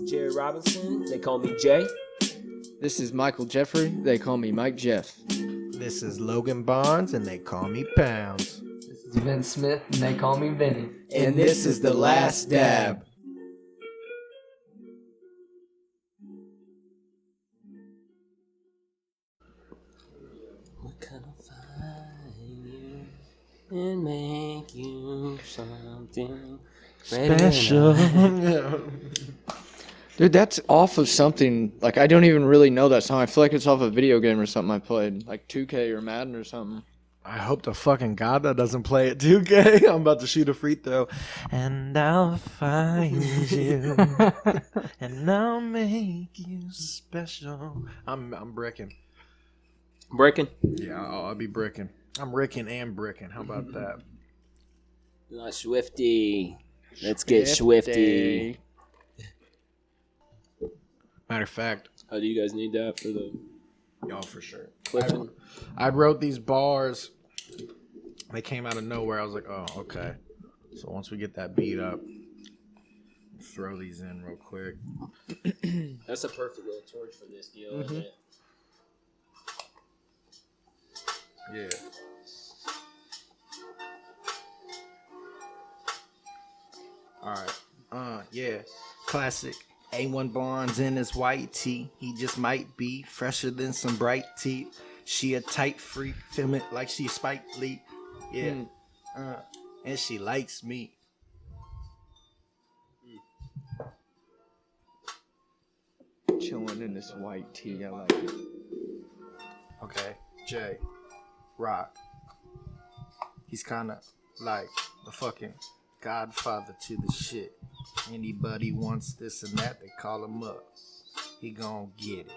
Jerry Robinson, they call me Jay. This is Michael Jeffrey, they call me Mike Jeff. This is Logan Barnes, and they call me Pounds. This is Vince Smith, and they call me Vinny. And this is The Last Dab. What can I find you and make you something Special. Dude, that's off of something, like, I don't even really know that song. I feel like it's off a video game or something I played, like 2K or Madden or something. I hope to fucking God that doesn't play at 2K. I'm about to shoot a free throw. And I'll find you. And I'll make you special. I'm bricking. Breaking? Yeah, I'll be bricking. I'm ricking and bricking. How about that? Not Swifty. Let's get Swifty. Matter of fact. How do you guys need that for the Y'all for sure. Clifton? I wrote these bars. They came out of nowhere. I was like, oh, okay. So once we get that beat up, throw these in real quick. That's a perfect little torch for this deal, isn't it? Yeah. Alright. Yeah. Classic. A1 Barnes in his white tee. He just might be fresher than some bright teeth. She a tight freak, film it like she Spike Lee. Yeah. And she likes me. Chilling in this white tee, I like it. Okay. Jay. Rock. He's kind of like the fucking godfather to the shit. Anybody wants this and that, they call him up. He gon' get it.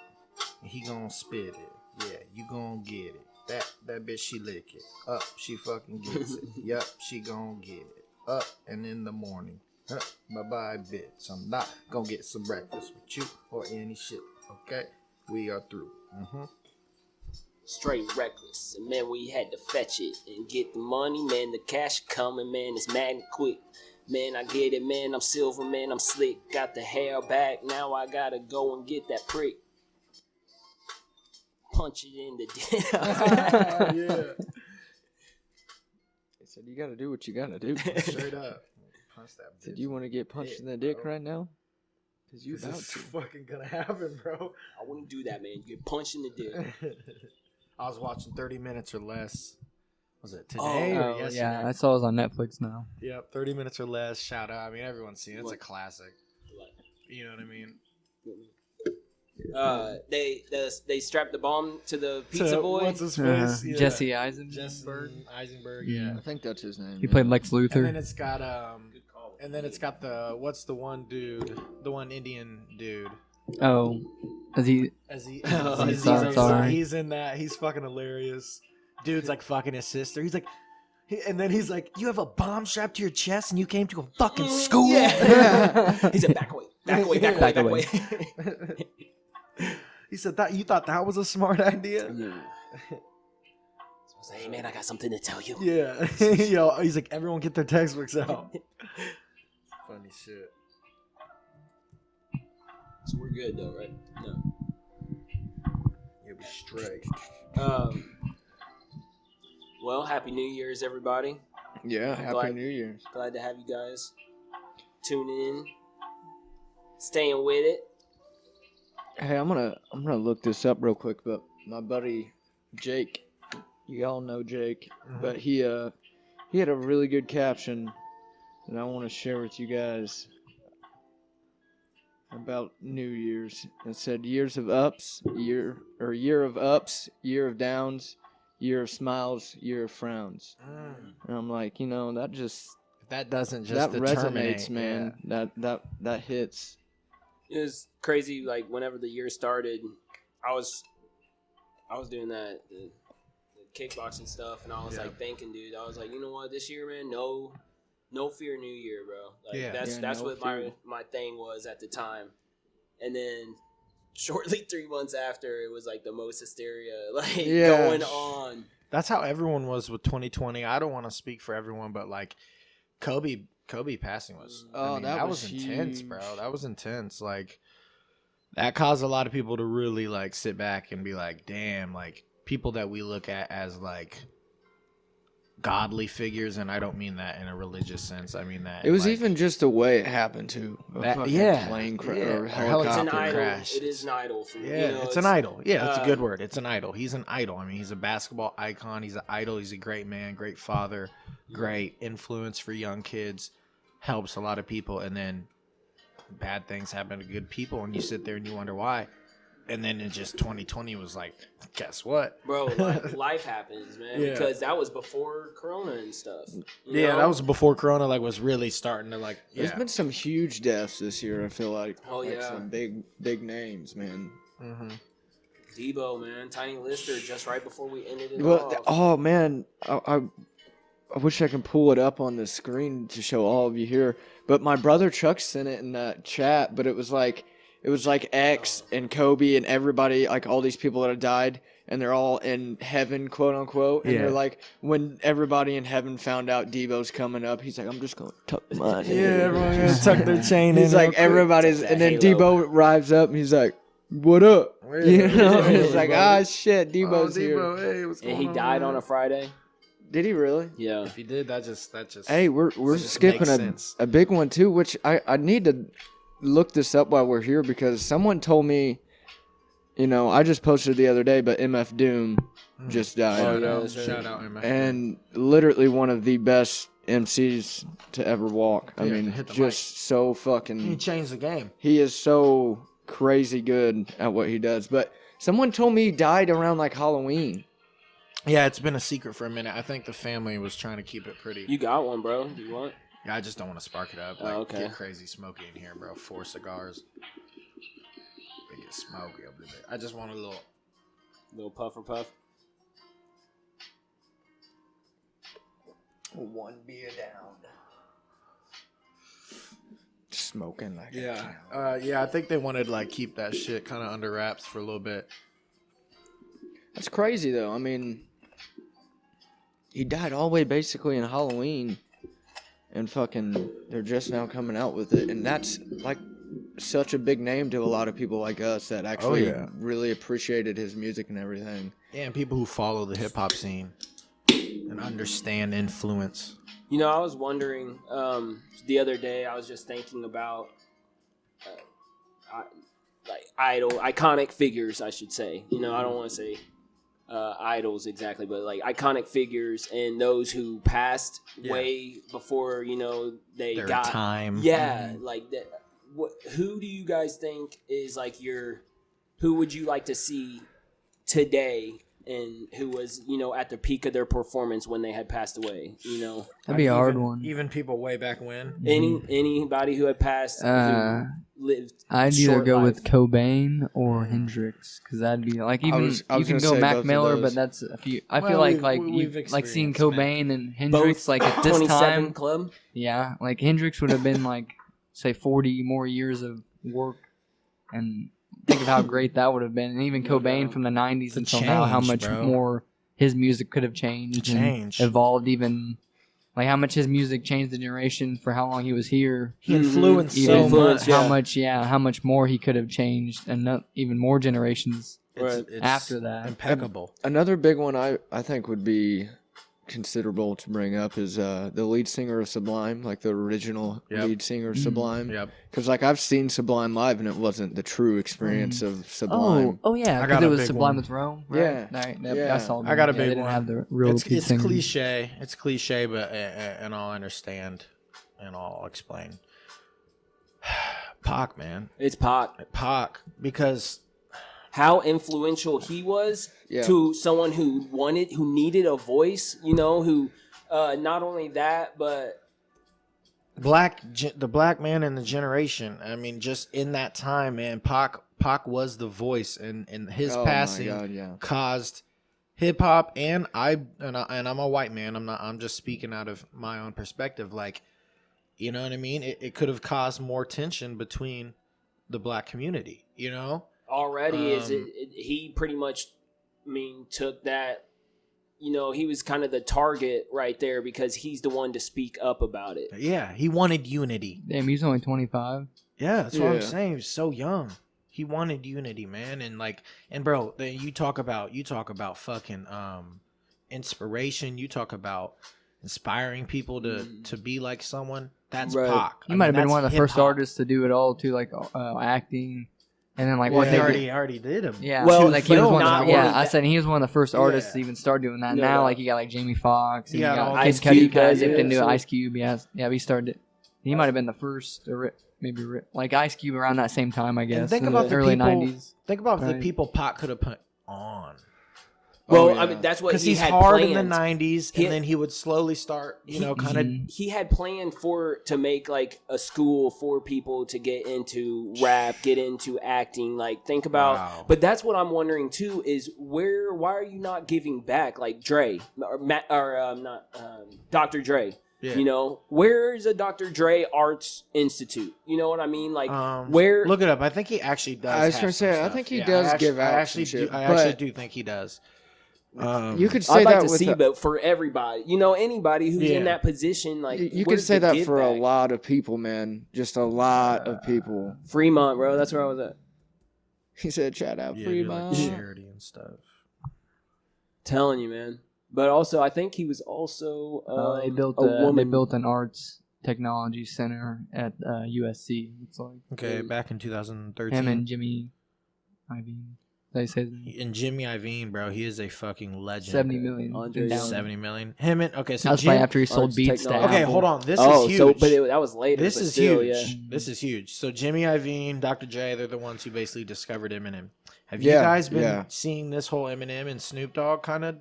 He gon' spit it. Yeah, you gon' get it. That bitch, she lick it. Up, she fucking gets it. Yup, she gon' get it. Up and in the morning. Bye-bye, bitch. I'm not gon' get some breakfast with you or any shit, okay? We are through. Straight reckless. And man, we had to fetch it and get the money. Man, the cash coming, man, it's mad and quick. Man, I get it, man, I'm silver, man, I'm slick. Got the hair back, now I gotta go and get that prick. Punch it in the dick. Yeah. They said you gotta do what you gotta do. Straight up. Punch that bitch. Did you want to get punched in the dick right now? Because you about This is to. fucking gonna happen, bro. I wouldn't do that, man. You get punched in the dick. I was watching 30 minutes or less. Was it today or yesterday? Yeah, I saw it on Netflix now. Yep, 30 minutes or less. Shout out. I mean, everyone's seen it. It's a classic. You know what I mean? They strapped the bomb to the pizza boy. What's his face? Yeah. Jesse Eisenberg. Jesse Eisenberg. Yeah. I think that's his name. He played Lex And then Luthor. it's got the what's the one dude? The one Indian dude. Oh, is he? He's in that. He's fucking hilarious. Dude's like fucking his sister. He's like, and then he's like, "You have a bomb strapped to your chest, and you came to a fucking school." Yeah. He said, "Back away." He said that you thought that was a smart idea. So I was like, "Hey man, I got something to tell you." Yeah. Yo, he's like, everyone get their textbooks out. Funny shit. So we're good though, right? No. You'll be straight. Well, Happy New Year's, everybody. Yeah, I'm Happy glad- New Year's. Glad to have you guys tuning in, staying with it. Hey, I'm gonna look this up real quick, but my buddy Jake, you all know Jake, but he had a really good caption that I want to share with you guys about New Year's. It said years of ups, year of ups, year of downs, year of smiles, year of frowns. And I'm like, That doesn't just that determinate, resonates, man. yeah. That hits. It was crazy. Like whenever the year started, I was doing that the kickboxing stuff, and I was Yeah. like thinking, dude, I was like, you know what, this year, man, no fear, New Year, bro. Like Yeah. that's no what fear. my thing was at the time, and then shortly 3 months after, it was like the most hysteria like Yeah. going on. That's how everyone was with 2020. I don't want to speak for everyone, but like Kobe passing was. Oh, I mean, that that was was intense, bro. huge. That was intense. Like that caused a lot of people to really like sit back and be like, damn, like people that we look at as like godly figures, and I don't mean that in a religious sense. I mean that It was like, even just the way it happened too. Plane crash yeah, or or It's helicopter an idol. crash. It is an idol for Yeah, you know, it's an idol. Yeah, that's a good um, word. It's an idol. He's an idol. I mean, he's a basketball icon. He's an idol. He's a great man, great father, great influence for young kids. Helps a lot of people, and then bad things happen to good people, and you sit there and you wonder why. And then in just 2020 was like, guess what, Bro, like, life happens, man. Yeah. Because that was before Corona and stuff. you Yeah, know? that was before Corona like was really starting to like. There's Yeah. been some huge deaths this year. I feel like. Oh, Like yeah. some big names, man. Mm-hmm. Debo, man, Tiny Lister, just right before we ended it Well, off. oh man, I wish I could pull it up on the screen to show all of you here. But my brother Chuck sent it in that chat. But it was like X and Kobe and everybody, like all these people that have died, and they're all in heaven, quote unquote. And Yeah. they're like, when everybody in heaven found out Debo's coming up, he's like, I'm just gonna tuck mine. Yeah, everyone's gonna tuck their chain in. He's like real quick. everybody's, That and then halo. Debo arrives up and he's like, "What up?" Where You is know, it? it's like, ah, shit, Debo's Oh, here. Debo, hey, what's And going he on, died on man? a Friday. Did he really? Yeah. If he did, that just. Hey, we're just skipping makes a sense. big one too, which I need to look this up while we're here because someone told me, you know, I just posted the other day, but MF Doom just died. Oh, Shout yeah, out, that's right. shout out, MF. And literally one of the best MCs to ever walk. I Yeah, mean, to hit the just so he fucking. changed the game. He is so crazy good at what he does. But someone told me he died around like Halloween. Yeah, it's been a secret for a minute. I think the family was trying to keep it pretty. You got one, bro. Do you want? Yeah, I just don't want to spark it up. Oh, Like, okay. get crazy smoky in here, bro. 4 cigars. They get smoky up there. I just want a little. Little puff or puff. One beer down. Smoking like Yeah, I think they wanted to like keep that shit kind of under wraps for a little bit. That's crazy though. I mean, he died all the way basically in Halloween, and fucking they're just now coming out with it, and that's like such a big name to a lot of people like us that actually yeah. really appreciated his music and everything. Yeah, and people who follow the hip hop scene and understand influence. You know, I was wondering the other day. I was just thinking about iconic figures, I should say. You know, I don't want to say idols exactly, but like iconic figures and those who passed way before, you know, they Their got time. Yeah, like that. Who do you guys think is like who would you like to see today, and who was, you know, at the peak of their performance when they had passed away? You know, That'd be a hard even, one. Even people way back when. anybody who had passed, who lived. I'd either short go life. with Cobain or Hendrix, because that'd be like even was you can gonna go say Mac both of Miller, those. but that's a few. I Well, feel like we've you like seeing experienced Mac. Cobain and Hendrix Both like at this 27 time. Club. Yeah, like Hendrix would have been like say 40 more years of work, and think of how great that would have been. And even Cobain from the 90s The until now, how change, much bro. more his music could have changed and Change. evolved. Even like how much his music changed the generation for how long he was here. He influenced Even so influenced, much. yeah. how much more he could have changed, and even more generations Right. after that. Impeccable. Another big one I think would be considerable to bring up is the lead singer of Sublime, like the original Yep. lead singer of Sublime. Yep. Because like I've seen Sublime live and it wasn't the true experience of Sublime. Oh yeah, I because got it a was big Sublime one. with Rome. Right? Yeah. Right, Yeah. I saw. I got a them. big They didn't one. have the real lead It's singer. cliche. It's cliche, but and I'll understand and I'll explain. Pac, man, It's Pac. Pac, because How influential he was Yeah. to someone who needed a voice. You know, who not only that, but the black man in the generation. I mean, just in that time, man, Pac was the voice, and his Oh my passing God, yeah. caused hip hop, and I'm a white man. I'm just speaking out of my own perspective. Like, you know what I mean? It could have caused more tension between the black community. You know, already he pretty much, took that. He was kind of the target right there because he's the one to speak up about it. Yeah, he wanted unity. Damn, he's only 25. Yeah, that's what I'm saying. He's so young. He wanted unity, man, and bro, you talk about fucking inspiration. You talk about inspiring people to be like someone. That's Right. Pac. He might have been that's one of the first hip-hop. artists to do it all too, like acting, and then like Well, what he they did. already did him. Yeah, Well, like he was one. not Of the, only yeah, I that- said he was one of the first artists to Yeah. even start doing that. No now, doubt. like you got like Jamie Foxx, and You you got got all Kid Ice Cudi Cube guys does dipped it, into so- Ice Cube. Yeah, he started. He might have been the first, or maybe like Ice Cube around that same time, I guess. And think in about the the early people. '90s. Think about the Right. people Pac could have put on. Well, Oh, yeah. that's what Because he he's had hard planned. in the '90s, He- and then he would slowly start, kind of. Mhm. He had planned to make like a school for people to get into rap, get into acting. Like think about, Wow. but that's what I'm wondering too is why are you not giving back like Dre or Matt or not Dr. Dre? Yeah. Where's a Dr. Dre Arts Institute? You know what I mean? Like where? Look it up. I think he actually does. I was have gonna some say, I stuff. think he Yeah, does I give actually, out I actually some do. shit, I actually but- do think he does. You could say I'd like that to with see, but for everybody, anybody who's Yeah. in that position, like you could where's say the that give for a back? lot of people, man. Just a lot of people. Fremont, bro. That's where I was at. He said, "Shout out Yeah, do, Fremont." like charity and stuff. Telling you, man. But also, I think he was also They built a woman. They built an arts technology center at USC. It's like Okay, back in 2013. him and Jimmy Iovine. They say his name. And Jimmy Iovine, bro, he is a fucking legend. 70 million. Andre endowment. 70 million. Him and okay, so That's Jim, probably after he sold Arts Beats to technology. okay, Apple. hold on. This Oh, is huge. so but that was later. This but is still, huge. Yeah. This is huge. So Jimmy Iovine, Dr. J, they're the ones who basically discovered Eminem. Have you Yeah, guys been yeah. seeing this whole Eminem and Snoop Dogg kind of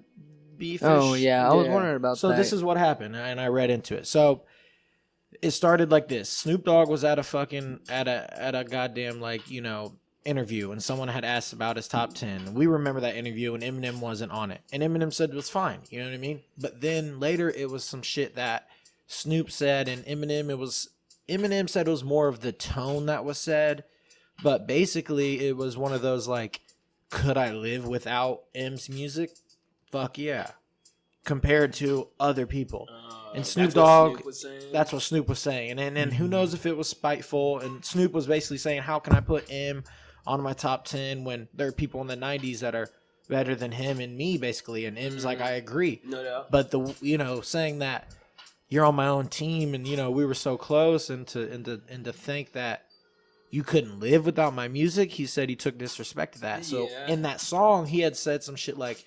beefish? Oh yeah, I was Yeah. wondering about So that. this is what happened, and I read into it. So it started like this: Snoop Dogg was at a fucking at a goddamn interview, and someone had asked about his top 10. We remember that interview, and Eminem wasn't on it, and Eminem said it was fine. You know what I mean? But then later, it was some shit that Snoop said, and Eminem said it was more of the tone that was said, but basically, it was one of those like, could I live without M's music? Fuck yeah. Compared to other people. And Snoop that's what Dogg, Snoop was saying. That's what Snoop was saying. And then who knows if it was spiteful. And Snoop was basically saying, how can I put M on my top 10 when there are people in the 90s that are better than him and me, basically. And M's like, I agree. No doubt. But saying that you're on my own team and, we were so close and to think that you couldn't live without my music, he said he took disrespect to that. So Yeah. in that song, he had said some shit like,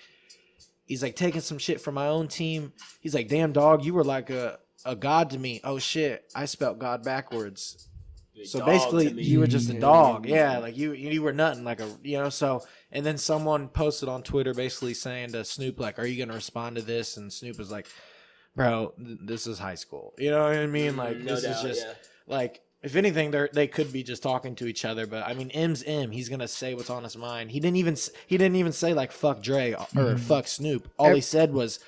he's like taking some shit from my own team. He's like, damn dog, you were like a god to me. Oh shit, I spelt God backwards. So Dog basically, to me. you were just a dog. Yeah, like you were nothing. Like so. And then someone posted on Twitter basically saying to Snoop, like, are you gonna respond to this? And Snoop was like, bro, this is high school. You know what I mean? Like No this doubt, is just yeah. like. If anything, they could be just talking to each other, but I mean, M's M. He's gonna say what's on his mind. He didn't even say like fuck Dre or fuck Snoop. All he said was,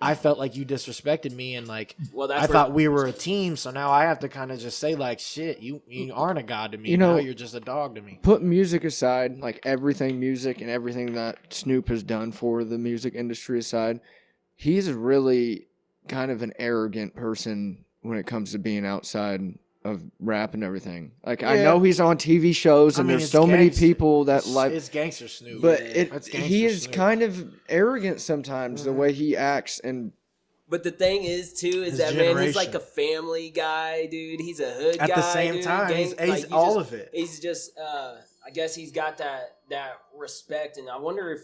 "I felt like you disrespected me, and like Well, that's I thought we were a team. So now I have to kind of just say like, shit, you aren't a god to me. Now you're just a dog to me." Put music aside, like everything music and everything that Snoop has done for the music industry aside, he's really kind of an arrogant person when it comes to being outside of rap and everything. Like I Yeah. know he's on TV shows and I mean, there's it's so many gangster. people that like, It's gangster Snoop, but That's gangster he is Snoop. kind of arrogant sometimes the way he acts and But the thing is, too, is His that man, he's like generation. a family guy, dude. He's a hood guy. At the same dude. time, Gang- he's like, you all just- of it. He's just, I guess he's got that respect, and I wonder if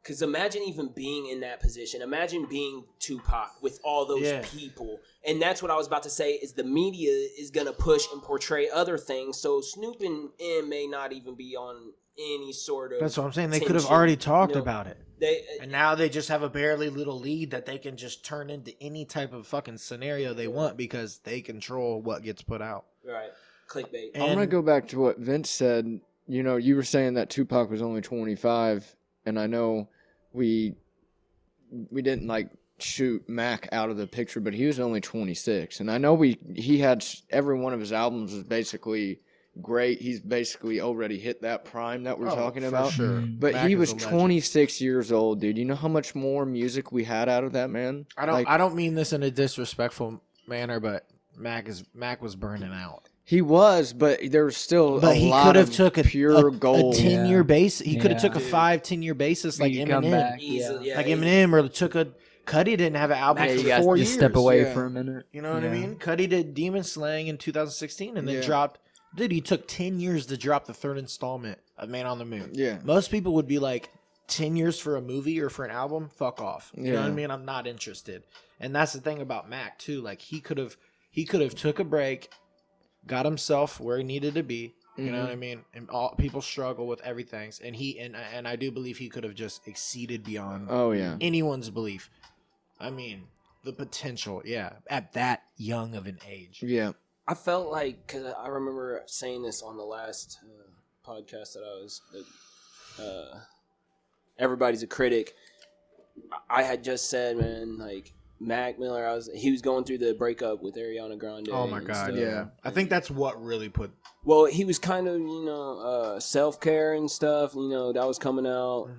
because imagine even being in that position. Imagine being Tupac with all those Yeah. people, and that's what I was about to say. Is the media is gonna push and portray other things, so Snoop and M may not even be on any sort of. That's what I'm saying. They could have tension, already talked you know? about it. They And now they just have a barely little lead that they can just turn into any type of fucking scenario they want because they control what gets put out. right clickbait. And I'm gonna go back to what Vince said. You know, you were saying that Tupac was only 25, and I know we didn't like shoot Mac out of the picture, but he was only 26, and I know he had every one of his albums was basically great. He's basically already hit that prime that we're talking for about. Sure. But Mac he is was a legend. 26 years old, dude. You know how much more music we had out of that man? I don't mean this in a disrespectful manner, but Mac was burning out. He was, but there was still But a he lot could have of took pure a gold. 10-year base. He could have Yeah. took a 5-10-year basis like You come Eminem. back. Easily, yeah. Like Eminem, or took a Cuddy didn't have an album Yeah, for you guys 4 Just years. step away Yeah. for a minute. You know what I Yeah. mean? Cuddy did Demon Slaying in 2016 and then Yeah. dropped. Dude, he took 10 years to drop the third installment of Man on the Moon. Yeah. Most people would be like, 10 years for a movie or for an album? Fuck off. You know what I Yeah. mean? I'm not interested. And that's the thing about Mac too. Like he could have took a break, got himself where he needed to be. You know what I mean? And all people struggle with everything. And and I do believe he could have just exceeded beyond Oh yeah. anyone's belief. I mean, the potential, yeah, at that young of an age. Yeah. I felt like, because I remember saying this on the last podcast that I was, Everybody's a Critic. I had just said, man, like, Mac Miller, he was going through the breakup with Ariana Grande. Oh my and god, stuff. yeah. I think that's what really put. Well, he was kind of, self-care and stuff, that was coming out.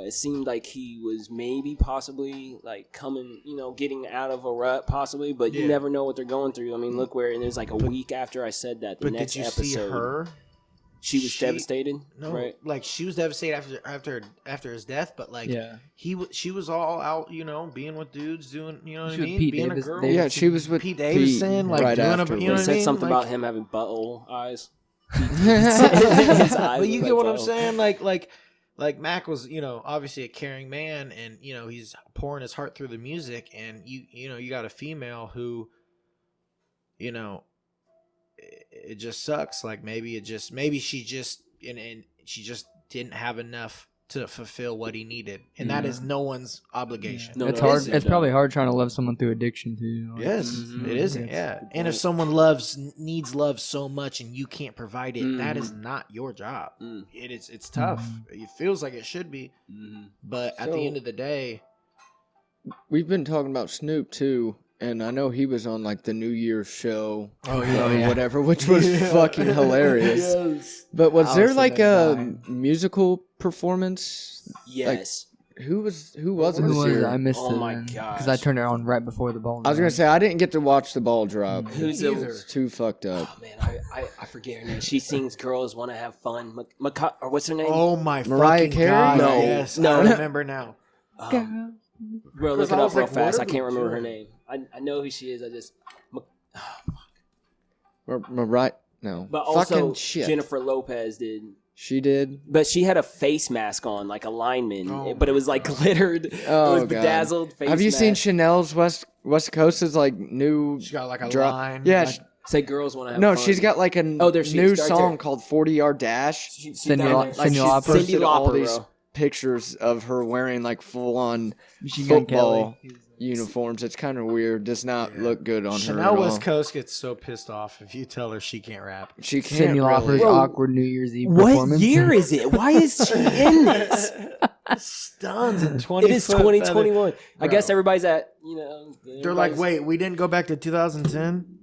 It seemed like he was maybe possibly, like, coming, getting out of a rut, possibly, but you Yeah. never know what they're going through. I mean, look where, and it was like a week after I said that, the But next did you episode. see her? She was She- devastated, No, right? like she was devastated after his death, but like Yeah. she was all out, being with dudes, doing, what She I was mean, Pete being Davis- a girl. Davidson. Yeah, she was with Pete Davidson, like right doing after. a, They you know what I said mean? something Like- about him having butthole eyes. But you get what I'm saying? Like Mac was, obviously a caring man, and he's pouring his heart through the music, and you got a female who, it just sucks. Like maybe she just and she just didn't have enough to fulfill what he needed, and that is no one's obligation. No, it's no, hard. it's- It's probably hard trying to love someone through addiction too. Like, Yes, Mhm. it isn't. Yes. Yeah, Good and if point. someone needs love so much and you can't provide it, that is Mhm. not your job. Mm. It's tough. It feels like it should be, Mhm. but at the So- end of the day, We've been talking about Snoop too, and I know he was on like the New Year's show oh or whatever, which was fucking hilarious. But was there Allison like and a musical performance? Yes. Who was it Who this was year? it? I missed Oh it my because I gosh. turned it on right before the ball. I was gonna say I didn't get to watch the ball drop. Who's Either. the? It's too fucked up. Oh man, I forget her name. She sings "Girls Want to Have Fun." Or what's her name? oh my Mariah fucking Carey? god! No, Yes, no. I remember now. Bro, look Because I it up was real like, what fast. are I can't we remember her doing? name. I know who she is. I just. Mariah, no. But also fucking shit. Jennifer Lopez did. She did. But she had a face mask on, like a lineman, Oh but it was like glittered. Oh, it was God. bedazzled. Face Have you seen mask. Chanel's West Coast's like new She got like a drop? line. Yeah. like, Say girls want to have No, fun. she's got like a Oh, there she new is, right song there. called 40-Yard Dash. She's Cindy down Lau- there. Cindy she's Lauper. posted Cindy all Lauper, these bro. pictures of her wearing like full-on Machine Gun football Kelly. uniforms. It's kind of weird. Does not look good on her Chanel at all. West Coast gets so pissed off if you tell her she can't rap. She can't Cindy Lauper's really. Bro, awkward New Year's Eve What performance. year is it? Why is she in this? Stuns in 20. It is 2021. I Bro. guess everybody's at, They're like, everybody's- wait, we didn't go back to 2010,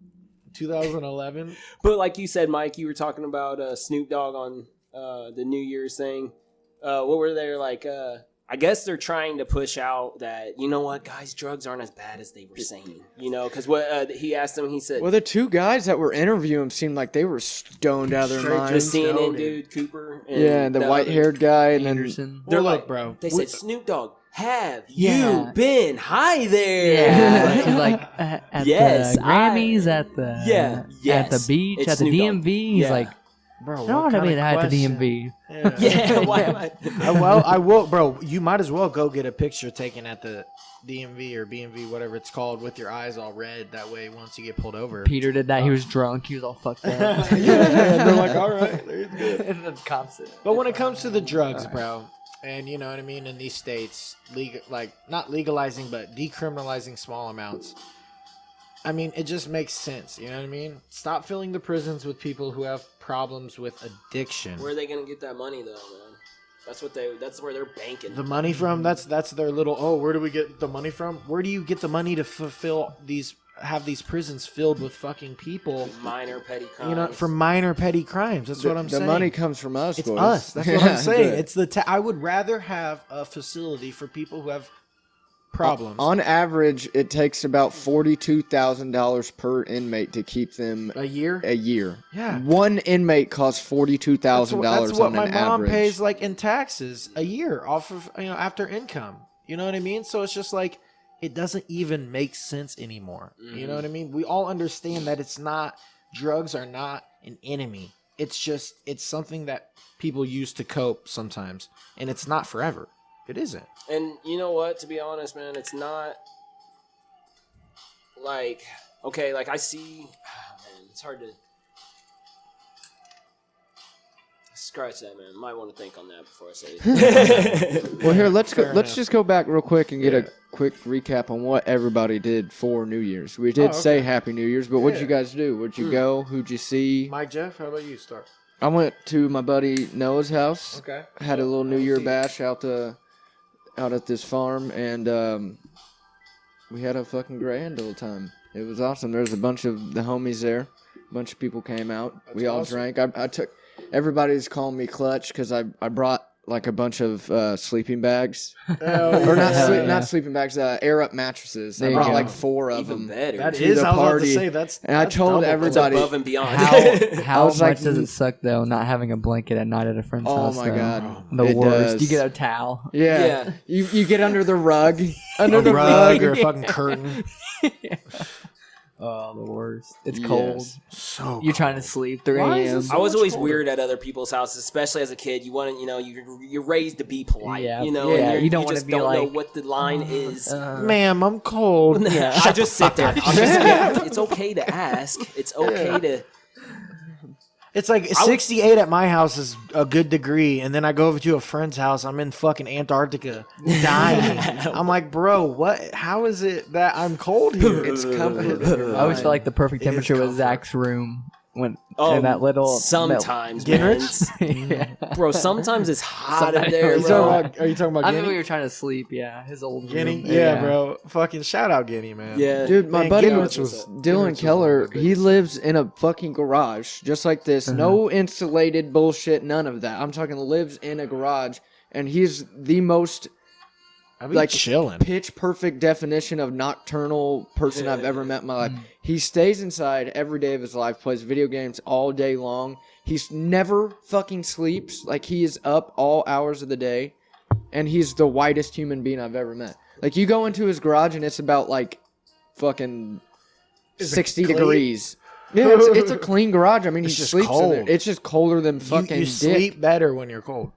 2011. But like you said, Mike, you were talking about Snoop Dogg on the New Year's thing. What were they like? I guess they're trying to push out that, you know what, guys, drugs aren't as bad as they were saying. Because what he asked them, he said, Well, the two guys that were interviewing him seemed like they were stoned out of their Straight the minds. CNN Stoned. dude, Cooper. Yeah, the other- white-haired guy, and then Anderson. They're Well, like, look, bro. They said, Snoop Dogg, have Yeah. you been high there? Yeah, Like, she's like at Yes, the Grammys, at the Yeah, yes. at the beach, It's at the Snoop Dogg. DMV. He's Yeah. like, Bro, I don't want to be at the DMV. Yeah. Yeah, why am I? Well, I will, bro. You might as well go get a picture taken at the DMV or BMV, whatever it's called, with your eyes all red. That way, once you get pulled over, Peter did that. He was drunk. He was all fucked up. yeah, they're like, all right. And the cops. But when it comes to the drugs, bro, and you know what I mean, in these states, not legalizing, but decriminalizing small amounts. I mean, it just makes sense. You know what I mean? Stop filling the prisons with people who have problems with addiction. Where are they gonna get that money though, man? That's where they're banking. The money from that's their little. Oh, where do we get the money from? Where do you get the money to fulfill these? Have these prisons filled with fucking people? Minor petty crimes. You know, for minor petty crimes. That's what I'm saying. The money comes from us. It's boys. us. That's what I'm saying. Good. It's the. I would rather have a facility for people who have problems. On average, it takes about $42,000 per inmate to keep them a year. a year. Yeah. One inmate costs $42,000 That's what on my an mom average. pays like in taxes a year off of after income. You know what I mean? So it's just like it doesn't even make sense anymore. You know what I mean? We all understand that drugs are not an enemy. It's something that people use to cope sometimes, and it's not forever. It isn't. And you know what? To be honest, man, it's not like okay. Like I see, man, it's hard to scratch that, man. Might want to think on that before I say it. Well, here let's Fair let's enough. just go back real quick and get a quick recap on what everybody did for New Year's. We did say Happy New Year's, but what'd you guys do? Where'd you go? Who'd you see? Mike, Jeff, how about you start? I went to my buddy Noah's house. Okay. Had a little New Year bash out at this farm, and we had a fucking grand old time. It was awesome. There was a bunch of the homies there. A bunch of people came out. We all drank. I took. Everybody's calling me clutch because I brought like a bunch of sleeping bags, or not sleeping bags. Air up mattresses. I There you brought go. like 4 of Even them. better. That To is. the I was about to party. say that's. And I that's told double. It's everybody- above and beyond. How was much like- does it suck though not having a blanket at night at a friend's Oh house? my though? god, The It worst. does. You get a towel. Yeah. Yeah. You get under the rug. A Under the rug rug. or a fucking curtain. Oh, the worst. It's Yes. cold. So You're trying to sleep 3 Why is a.m. this I was much always colder. weird at other people's houses, especially as a kid. You want to, you're raised to be polite. Yeah. You know, Yeah, and you don't you wanna just be don't know like, what the line is. Ma'am, I'm cold. I just sit there. It's okay to ask. It's okay to. It's like 68 at my house is a good degree, and then I go over to a friend's house. I'm in fucking Antarctica, dying. I'm like, bro, what? How is it that I'm cold here? It's comfort. I always feel like the perfect It is temperature was comfort. Zach's room when in that little. Sometimes, man. yeah. Bro, sometimes it's hot in Sometimes- there, Are you bro. talking about I think Guinea? we were trying to sleep. Yeah, his old Guinea? room. Yeah, bro. Fucking shout out Guinea, man. Yeah. Dude, my Man, buddy Gingrich was- Dylan Gingrich was Keller, one of the he biggest. lives in a fucking garage, just like this. No insulated bullshit, none of that. I'm talking lives in a garage, and he's the most I be like chilling. pitch perfect definition of nocturnal person I've ever met in my life. He stays inside every day of his life, plays video games all day long. He's never fucking sleeps. Like, he is up all hours of the day, and he's the whitest human being I've ever met. Like, you go into his garage and it's about like fucking Is it 60 clean? degrees. Yeah, it's a clean garage. I mean, It's he just sleeps in there. cold. It's just colder than fucking You dick. sleep better when you're cold.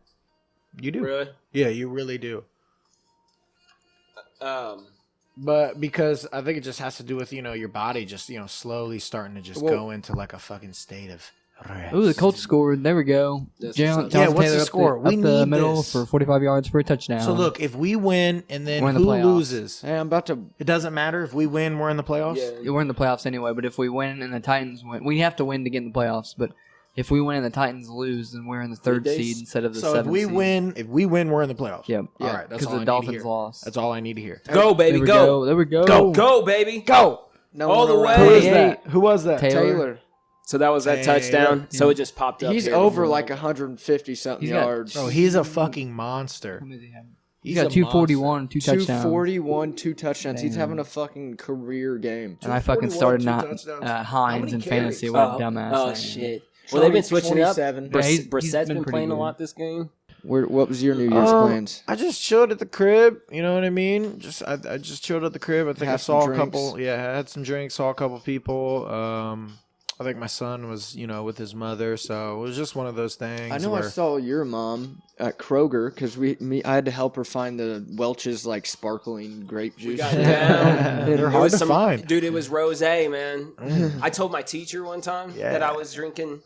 You do. Really? Yeah, you really do. Um, But because I think it just has to do with, your body just, slowly starting to just Well- go into like a fucking state of rest. Ooh, the Colts scored. There we go. That's Jalen- what's up. Yeah, Jonathan what's the Taylor score? Up We the need middle this. for 45 yards for a touchdown. So look, if we win and then We're in the who playoffs. loses, Hey, I'm about to. it doesn't matter. If we win, we're in the playoffs. yeah. we're in the playoffs anyway. But if we win and the Titans win, we have to win to get in the playoffs. But if we win and the Titans lose, then we're in the third Days. seed instead of the So if seventh we seed. win, we're in the playoffs. Yep. All right, that's Because all the I need Dolphins to hear. lost. That's all I need to hear. Go, baby, There we go. There we go. Go. Go, baby. Go. No All one the around. Who way. is that? Who was that? Taylor. So that was that Taylor. touchdown. So it just popped up. He's here over before. like 150 something He's got- yards. Bro, he's a fucking monster. How many does he have? He's He's got a 241, 2 touchdowns. 241, 2 touchdowns. He's Damn. having a fucking career game. And I fucking 241, started 2 not touchdowns. How Hines many in carries? fantasy. What a Oh, dumbass. oh I am. shit. Well, they've been switching up. 27. Yeah, he's Brissett's been been pretty playing a good. lot this game. What was your New Year's plans? I just chilled at the crib. You know what I mean? I just chilled at the crib. I think I Have saw some a drinks. couple. Yeah, I had some drinks. Saw a couple people. I think my son was, with his mother, so it was just one of those things. I know where, I saw your mom at Kroger because I had to help her find the Welch's like sparkling grape juice. got down. They're It hard was to find. Dude, it was rosé, man. I told my teacher one time Yeah. that I was drinking.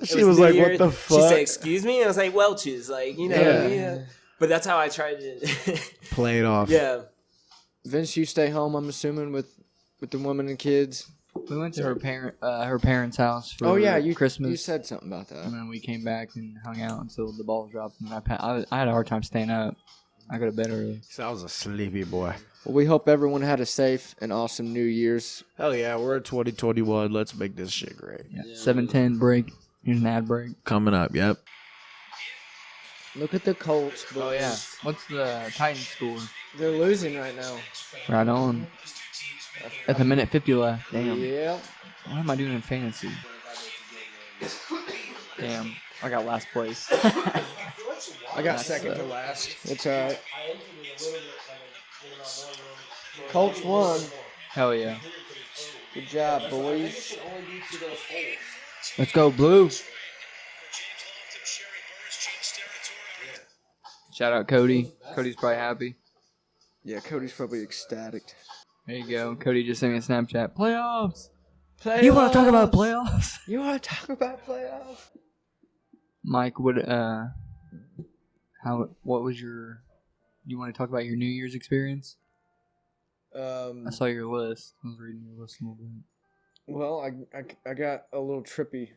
She was New like, "What Year's." the She fuck? said, "Excuse me," and I was like, "Welch's," like Yeah. But that's how I tried to. Play it off. Yeah. Vince, you stay home. I'm assuming with the woman and kids. We went to her parents' house for Oh yeah, you Christmas. You said something about that. And then we came back and hung out until the ball dropped. And I had a hard time staying up. I go to bed early. So I was a sleepy boy. Well, we hope everyone had a safe and awesome New Year's. Hell yeah, we're at 2021. Let's make this shit great. Yeah. 7:10 break. Here's an ad break. Coming up, yep. Look at the Colts, boys. Oh yeah. What's the Titans score? They're losing right now. Right on. At the minute 50 left. Damn. Yeah. What am I doing in fantasy? Damn. I got last place. I got second to last. It's alright. Colts won. Hell yeah. Good job, boys. Let's go, Blue. Shout out Cody. Cody's probably happy. Yeah, Cody's probably ecstatic. There you go. Cody just sent me a Snapchat. Playoffs. Playoffs. You want to talk about playoffs? You want to talk about playoffs? Mike, what was your? You want to talk about your New Year's experience? I saw your list. I was reading your list a little bit. Well, I got a little trippy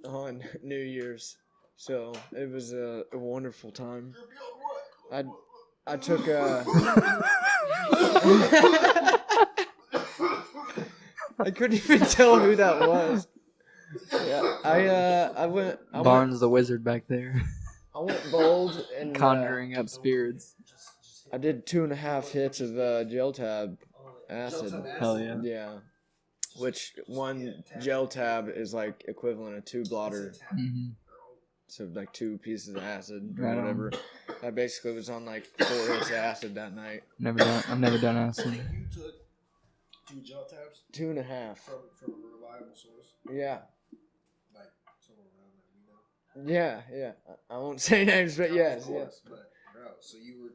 on New Year's, so it was a wonderful time. I took a. I couldn't even tell who that was. Yeah, I went. Barnes the wizard back there, I went bold and conjuring up spirits. I did 2.5 hits of gel tab acid. Hell yeah. Yeah. Which one gel tab is like equivalent of 2 blotter. Mm-hmm. So like 2 pieces of acid or Right on. whatever. I basically was on like 4 hits of acid that night. I've never done acid. You took 2 gel tabs 2.5. from a reliable source, Yeah. like someone around that we know. Yeah. I won't say names, but yes. Of course, but bro, so you were.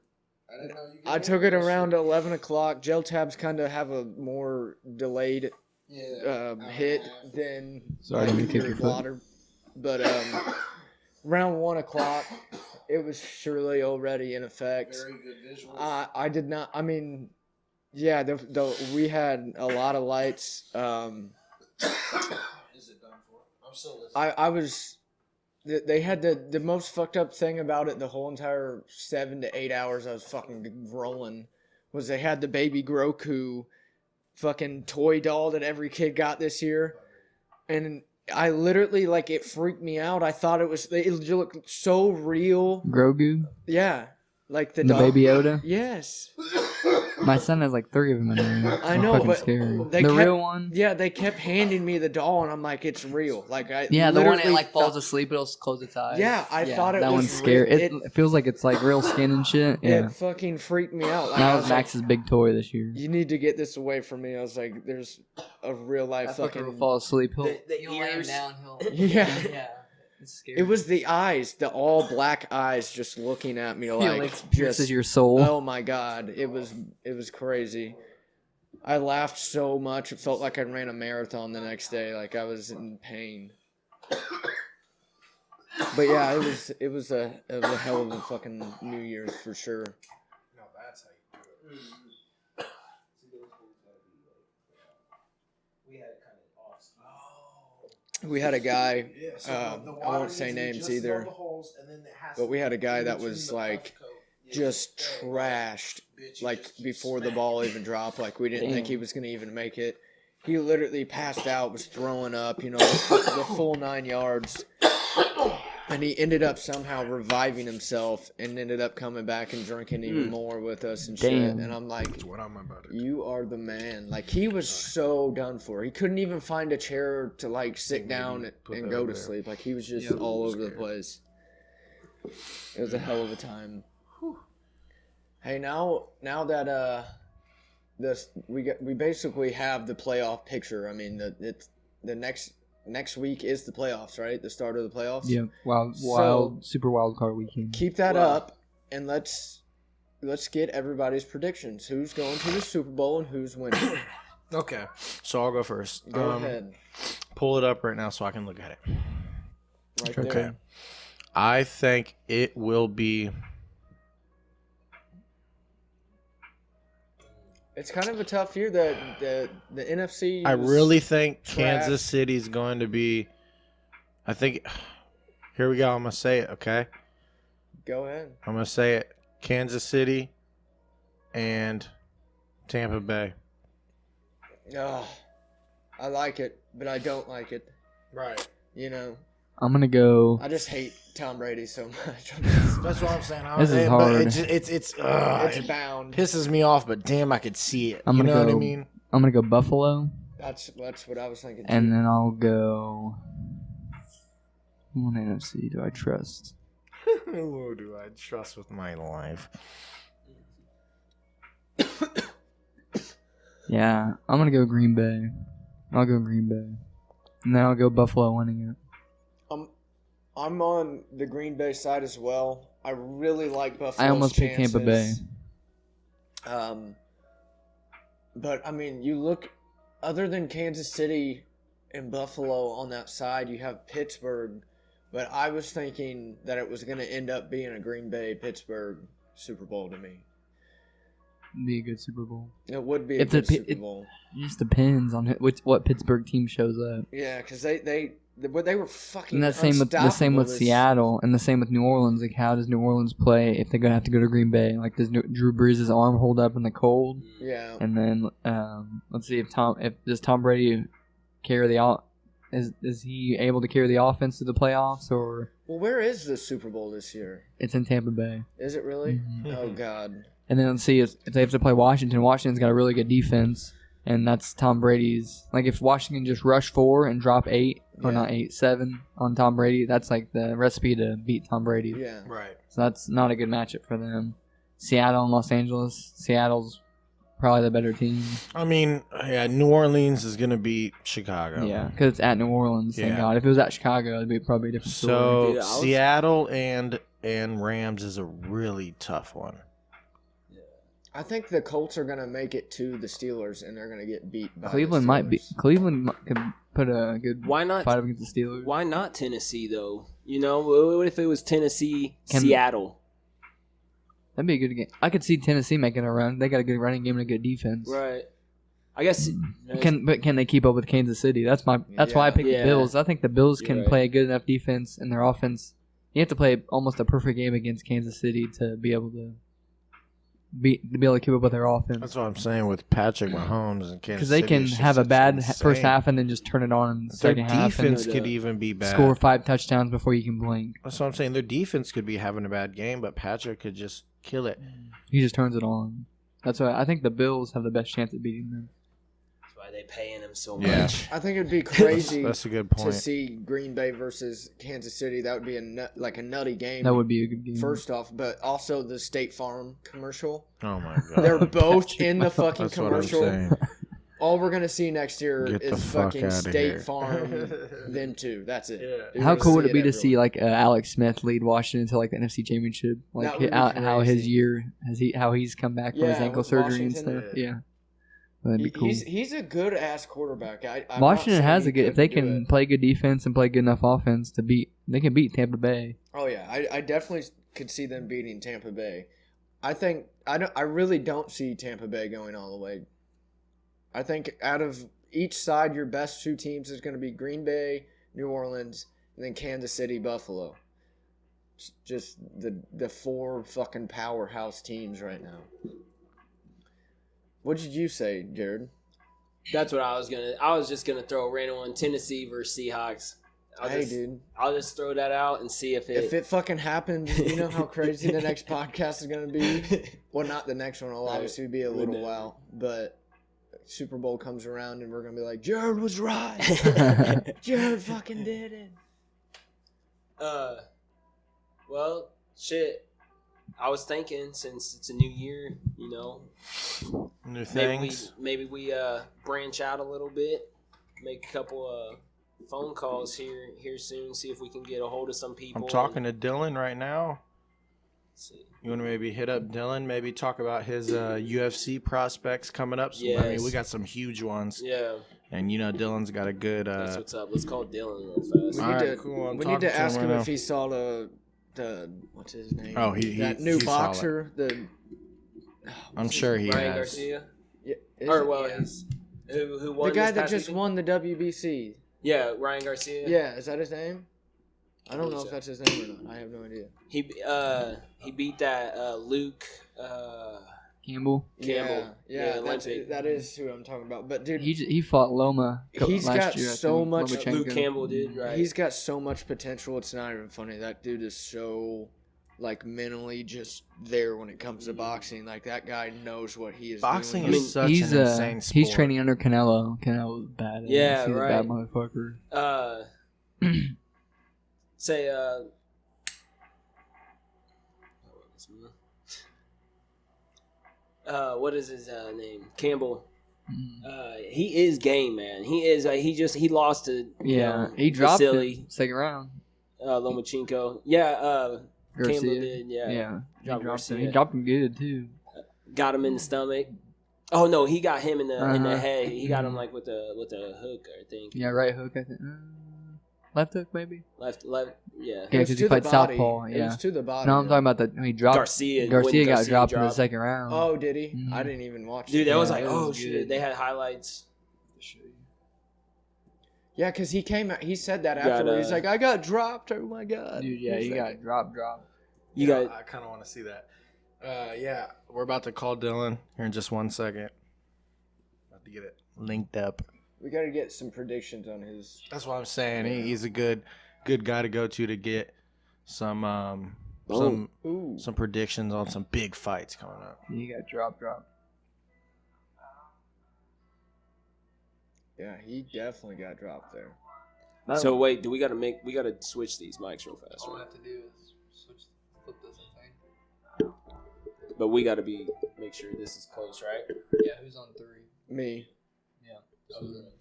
I didn't know you. I took it around 11 o'clock. Gel tabs kind of have a more delayed hit than Sorry, let me kick your your foot. blotter. But around 1 o'clock, it was surely already in effect. Very good visuals. I did not. I mean, yeah, we had a lot of lights. Is it done for? I'm still listening. I was. They had the most fucked up thing about it the whole entire 7 to 8 hours I was fucking rolling was they had the baby Groku fucking toy doll that every kid got this year, and I literally like it freaked me out. I thought it looked so real. Grogu, Yeah, like the the doll. Baby Yoda. Yes. My son has like 3 of them in there. I They're know, fucking but scary. they The kept- real one. Yeah, they kept handing me the doll, and I'm like, it's real. Like I Yeah, the one that literally like falls thought- asleep, it'll close its eyes. Yeah, I thought it that was one's scary. real. It feels like it's like real skin and shit. Yeah, It fucking freaked me out. Like, that I was was like, Max's big toy this year. you need to get this away from me. I was like, there's a real life That fucker will fucking. fall asleep. He'll, The he'll lay him ears. down. He'll Yeah. yeah. It's scary. It was the eyes, the all black eyes, just looking at me He like, like pierces just, your soul. oh my god, it was crazy. I laughed so much, it felt like I ran a marathon the next day, like I was in pain. But yeah, it was a hell of a fucking New Year's for sure. No, that's how you do it. We had a guy, Yeah, so the I water won't say is names just either, above the holes, and then it has but we had a guy in that between was the like puff coat. Yeah, just yeah, trashed bitch, you like just keep before the smacking. ball even dropped. Like we didn't think Damn. he was gonna even make it. He literally passed out, was throwing up, the full 9 yards. And he ended up somehow reviving himself and ended up coming back and drinking even more with us and shit. Damn. And I'm like, That's what I'm about to you are the man. Like he was so done for. He couldn't even find a chair to like sit down put and that go over to there. sleep. Like he was just Yep. all over the place. It was a hell of a time. Hey, now that we basically have the playoff picture. I mean, the next week is the playoffs, right? The start of the playoffs. Yeah, So- super wild card weekend. Keep that Wow. up, and let's get everybody's predictions. Who's going to the Super Bowl and who's winning? Okay, so I'll go first. Go ahead. Pull it up right now so I can look at it. Right Okay. there. I think it will be It's kind of a tough year. The NFC. I was really think trash. Kansas City's going to be. I think. Here we go. I'm gonna say it. Okay. Go ahead. I'm gonna say it. Kansas City and Tampa Bay. Oh, I like it, but I don't like it. Right. You know, I'm gonna go. I just hate Tom Brady so much. That's what I'm saying. This is but hard. It's It's it bound. pisses me off, but damn, I could see it. I'm You gonna know what I go- mean? I'm gonna go Buffalo, That's what I was thinking. and too. then I'll go. What NFC do I trust? Who do I trust with my life? Yeah, I'm gonna go Green Bay. I'll go Green Bay, and then I'll go Buffalo winning it. I'm on the Green Bay side as well. I really like Buffalo's I almost picked Tampa Bay. chances. But I mean, you look other than Kansas City and Buffalo on that side, you have Pittsburgh. But I was thinking that it was going to end up being a Green Bay Pittsburgh Super Bowl to me. Be a good Super Bowl. It would be a If the good Pi- Super Bowl. It just depends on what Pittsburgh team shows up. Yeah, because they were fucking. And that's same with the same with unstoppable this- Seattle, and the same with New Orleans. Like, how does New Orleans play if they're gonna have to go to Green Bay? Like, does Drew Brees' arm hold up in the cold? Yeah. And then let's see if does Tom Brady carry the is he able to carry the offense to the playoffs, or Well, where is the Super Bowl this year? it's in Tampa Bay? Is it really? Mhm. Oh God. And then let's see if they have to play Washington. Washington's got a really good defense, and that's Tom Brady's. Like, if Washington just rush 4 and drop 8, or Yeah. not 8, 7 on Tom Brady, that's like the recipe to beat Tom Brady. Yeah. Right. So that's not a good matchup for them. Seattle and Los Angeles. Seattle's probably the better team. I mean, yeah, New Orleans is gonna beat Chicago. Yeah, because it's at New Orleans. Thank Yeah. God. If it was at Chicago, it'd be probably a different story. So Dude, I was- Seattle and Rams is a really tough one. I think the Colts are gonna make it to the Steelers, and they're gonna get beat by Cleveland the might be. Steelers. Could put a good Why not? fight up against the Steelers. Why not Tennessee though? You know, what if it was Tennessee, Can- Seattle? That'd be a good game. I could see Tennessee making a run. They got a good running game and a good defense. Right. I guess. Can they keep up with Kansas City? That's why I picked Yeah. the Bills. I think the Bills You're can right. play a good enough defense, and their offense. You have to play almost a perfect game against Kansas City to be able to keep up with their offense. That's what I'm saying with Patrick Mahomes and Kansas Because they City. can It's just- have a it's bad insane. first half and then just turn it on in the Their second half and defense could even be bad. score 5 touchdowns before you can blink. That's what I'm saying. Their defense could be having a bad game, but Patrick could just kill it. He just turns it on. That's why I think the Bills have the best chance at beating them. That's why they paying him so Yeah. much. I think it'd be crazy That's a good to point. see Green Bay versus Kansas City. That would be a nutty game. That would be a good game. First off, but also the State Farm commercial. Oh my god. They're both in the fucking That's what I'm commercial. saying. All we're gonna see next year Get the is fuck fucking outta State here. Farm. Them two. That's it. Yeah. You're How gonna cool would see it be to see everywhere. like Alex Smith lead Washington to like the NFC Championship? Like That would be how his crazy. year how he's come back from his Yeah, ankle with surgery and Washington. stuff. Yeah, that'd be cool. He's a good ass quarterback. I'm not Washington saying has he a good. If they couldn't do can it. play good defense and play good enough offense to beat, they can beat Tampa Bay. Oh yeah, I definitely could see them beating Tampa Bay. I really don't see Tampa Bay going all the way. I think out of each side, your best 2 teams is going to be Green Bay, New Orleans, and then Kansas City, Buffalo. It's just the 4 fucking powerhouse teams right now. What did you say, Jared? That's what I was gonna. I was just gonna throw a random one: Tennessee versus Seahawks. Dude. I'll just throw that out and see if If it fucking happens, you know how crazy the next podcast is going to be? Well, not the next one. It'll obviously be a little while. But Super Bowl comes around and we're going to be like, Jared was right. Jared fucking did it. Well, shit. I was thinking since it's a new year, you know, New maybe things. we branch out a little bit, make a couple phone calls here soon, see if we can get a hold of some people. I'm talking to Dylan right now. See. You want to maybe hit up Dylan? Maybe talk about his UFC prospects coming up. So, I mean, Yes. we got some huge ones, Yeah, and you know Dylan's got a good. that's what's up. Let's call Dylan real We fast. All need right, to, cool. I'm we talking need to to him ask right him now. if he saw the what's his name? Oh, he that new saw it. boxer. I'm sure he Ryan has. Garcia. Or well, yeah. his who The won guy this that past just weekend? won the WBC. Yeah, Ryan Garcia. Yeah, is that his name? I don't believe know so. if that's his name or not. I have no idea. He beat that Luke Campbell. Campbell. Yeah, the that's, Olympic. that is who I'm talking about. But dude, He fought Loma He's last got year. I so think, much- Lomachenko. Luke Campbell did right. he's got so much potential. It's not even funny. That dude is so like mentally just there when it comes to boxing. Like that guy knows what he is Boxing doing. is such an insane sport. He's training under Canelo. Canelo's bad. Yeah, he's right. a bad motherfucker. Say what is his name? Campbell. He is game, man. He is. He lost to He dropped Vasily it second round. Lomachenko. Yeah, Garcia. Campbell did. Yeah, He Dropped dropped him. Garcia. He dropped him good too. Got him in the stomach. Oh no, he got him in the Uh-huh. head. He got him like with a hook, I think. Yeah, right hook. I think. Left hook maybe. Left. Yeah. Yeah, It was because he to the played body. southpaw. It Yeah. was to the body. No, I'm talking about that. He dropped. Garcia Garcia when got dropped in the dropped. second round. Oh, did he? Mhm. I didn't even watch. Dude, it. that was Yeah, like, it oh was shit. good. They had highlights. Yeah, because he came out. He said that You got, afterward. He's like, I got dropped. Oh my god. Dude, yeah, He's he like- got drop. You Yeah, got I kind of want to see that. Yeah, we're about to call Dylan here in just 1 second. About to get it linked up. We got to get some predictions on his. That's what I'm saying. He's a good guy to go to get some Ooh. some predictions on some big fights coming up. He got drop. Yeah, he definitely got dropped there. So wait, we gotta switch these mics real fast, right? have to do is flip this thing. But we gotta make sure this is close, right? Yeah, who's on 3? Me.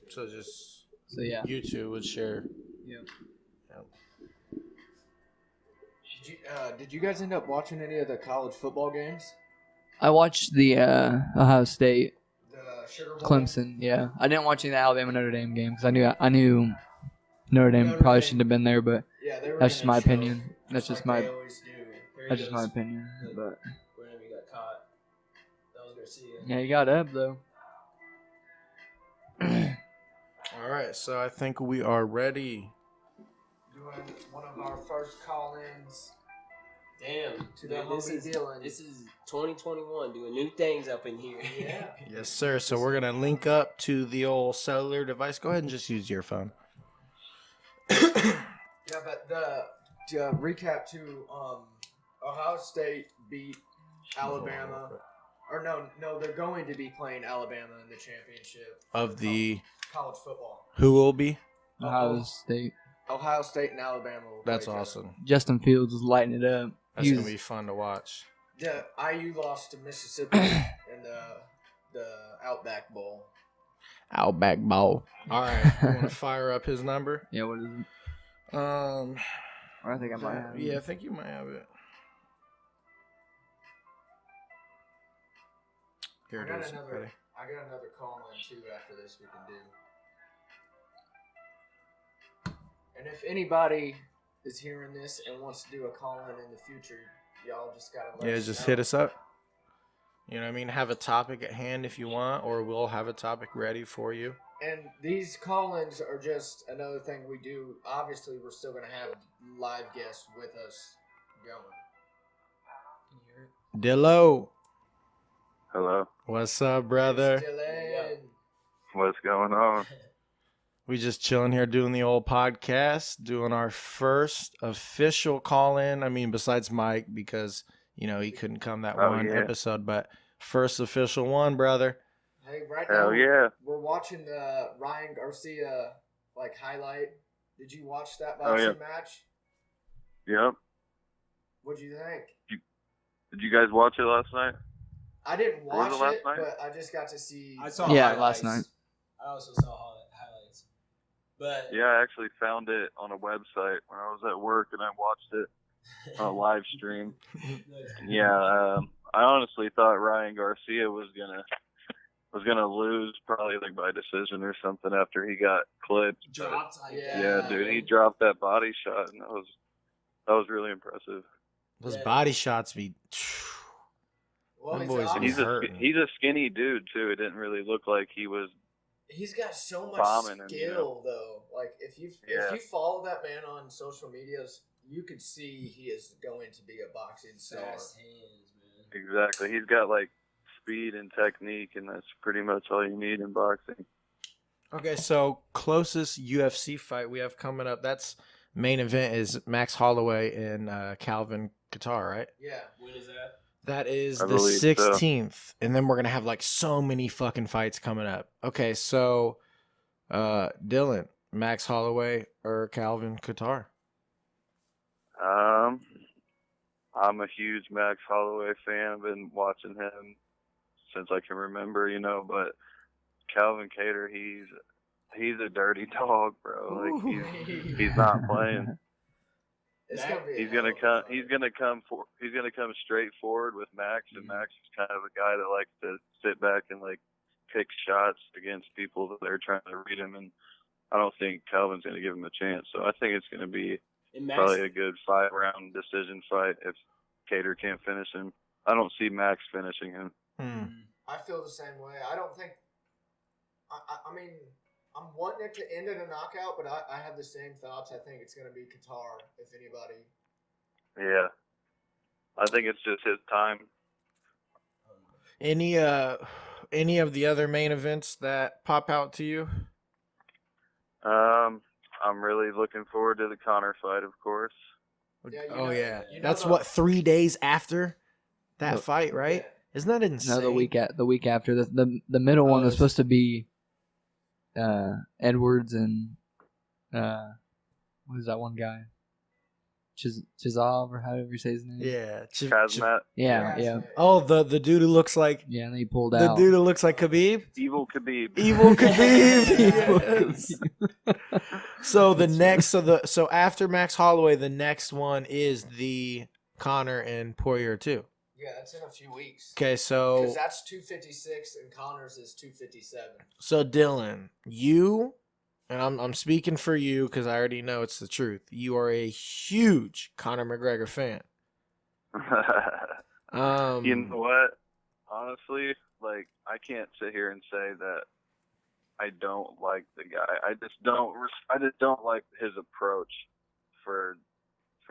So just So yeah. you two would share. Did you guys end up watching any of the college football games? I watched the Ohio State The Sugar Bowl? Clemson. Yeah, I didn't watch any of the Alabama Notre Dame game because I knew Notre Dame Notre probably Dame. shouldn't have been there, but Yeah, they were that's just gonna my show, opinion. That's just like my they always do. that's just my opinion. But Whenever you got caught, that was Garcia. yeah, he got up though. All right, so I think we are ready. Doing one of our first call-ins. Damn, To the dude, homie Dylan. This is 2021, doing new things up in here. Yeah. Yes, sir. So we're gonna link up to the old cellular device. Go ahead and just use your phone. Yeah, but to recap to Ohio State beat Alabama. Or no, they're going to be playing Alabama in the championship Of the college football. who will be? Ohio State. Ohio State and Alabama will play That's each other. awesome. Justin Fields was lighting it up. That's He gonna was- be fun to watch. The IU lost to Mississippi in the Outback Bowl. Outback Bowl. All right, you want to fire up his number? Yeah, what is it? I think I might have. Yeah, I think you might have it. Here it is. Ready? I got another call in too after this we can do. And if anybody is hearing this and wants to do a call in the future, y'all just gotta let Yeah, us just know. hit us up. You know what I mean? Have a topic at hand if you want, or we'll have a topic ready for you. And these call-ins are just another thing we do. Obviously, we're still gonna have live guests with us going. Can you hear it? Dillo, Hello. what's up, brother? Dylan. What's going on? We just chilling here doing the old podcast, doing our first official call in. I mean, besides Mike, because you know he couldn't come that Oh, one yeah. episode, but first official one, brother. Hey, right Hell now yeah. we're watching the Ryan Garcia highlight. Did you watch that Oh, boxing yeah. match? Yep. What'd you think? Did you guys watch it last night? I didn't Or was watch it last it, night? but I just got to see. I saw Yeah, highlights. last night. I also saw highlights. But Yeah, I actually found it on a website when I was at work and I watched it on a live stream. Yeah, I honestly thought Ryan Garcia was gonna lose probably like by decision or something after he got clipped. But, dropped like Yeah. yeah, dude, he dropped that body shot and that was really impressive. Those Yeah. body shots be. Well, Them he's boys And be hurting. he's a skinny dude too. It didn't really look like he was. He's got so much Bombing him, skill, you know? though. Like if you Yeah. follow that man on social medias, you could see he is going to be a boxing star. Fast hands, man. Exactly. He's got like speed and technique, and that's pretty much all you need in boxing. Okay, so closest UFC fight we have coming up. That's main event is Max Holloway and Calvin Kattar, right? Yeah. When is that? That is I the believe so. 16th, and then we're gonna have like so many fucking fights coming up. Okay, so Dylan, Max Holloway or Calvin Kattar? I'm a huge Max Holloway fan. I've been watching him since I can remember, you know. But Calvin Kattar, he's a dirty dog, bro. Like he's not playing. It's gonna be a He's hell gonna of a come. fight. He's gonna come straight forward with Max, and Max is kind of a guy that likes to sit back and like pick shots against people that they're trying to read him. And I don't think Calvin's gonna give him a chance. So I think it's gonna be And Max, probably a good 5-round decision fight if Kattar can't finish him. I don't see Max finishing him. I feel the same way. I don't think. I mean, I'm wanting it to end in a knockout, but I have the same thoughts. I think it's going to be Kattar, if anybody. Yeah, I think it's just his time. Any of the other main events that pop out to you? I'm really looking forward to the Conor fight, of course. Yeah, know- yeah. you know That's the- what 3 days after that No. fight, right? Isn't that insane? No, the week after the middle one was supposed to be Edwards and who's that one guy? Chizov or however you say his name. Yeah. Kazmat, Yeah. Oh, the dude who looks like Yeah, and then he pulled the out. dude who looks like Khabib. Evil Khabib. Evil Khabib. Evil Yes. So the next, so after Max Holloway, the next one is the Connor and Poirier too. Yeah, that's in a few weeks. Okay, so because that's 256 and Connor's is 257. So Dylan, you, and I'm speaking for you because I already know it's the truth. You are a huge Conor McGregor fan. You know what? Honestly, like I can't sit here and say that I don't like the guy. I just don't like his approach for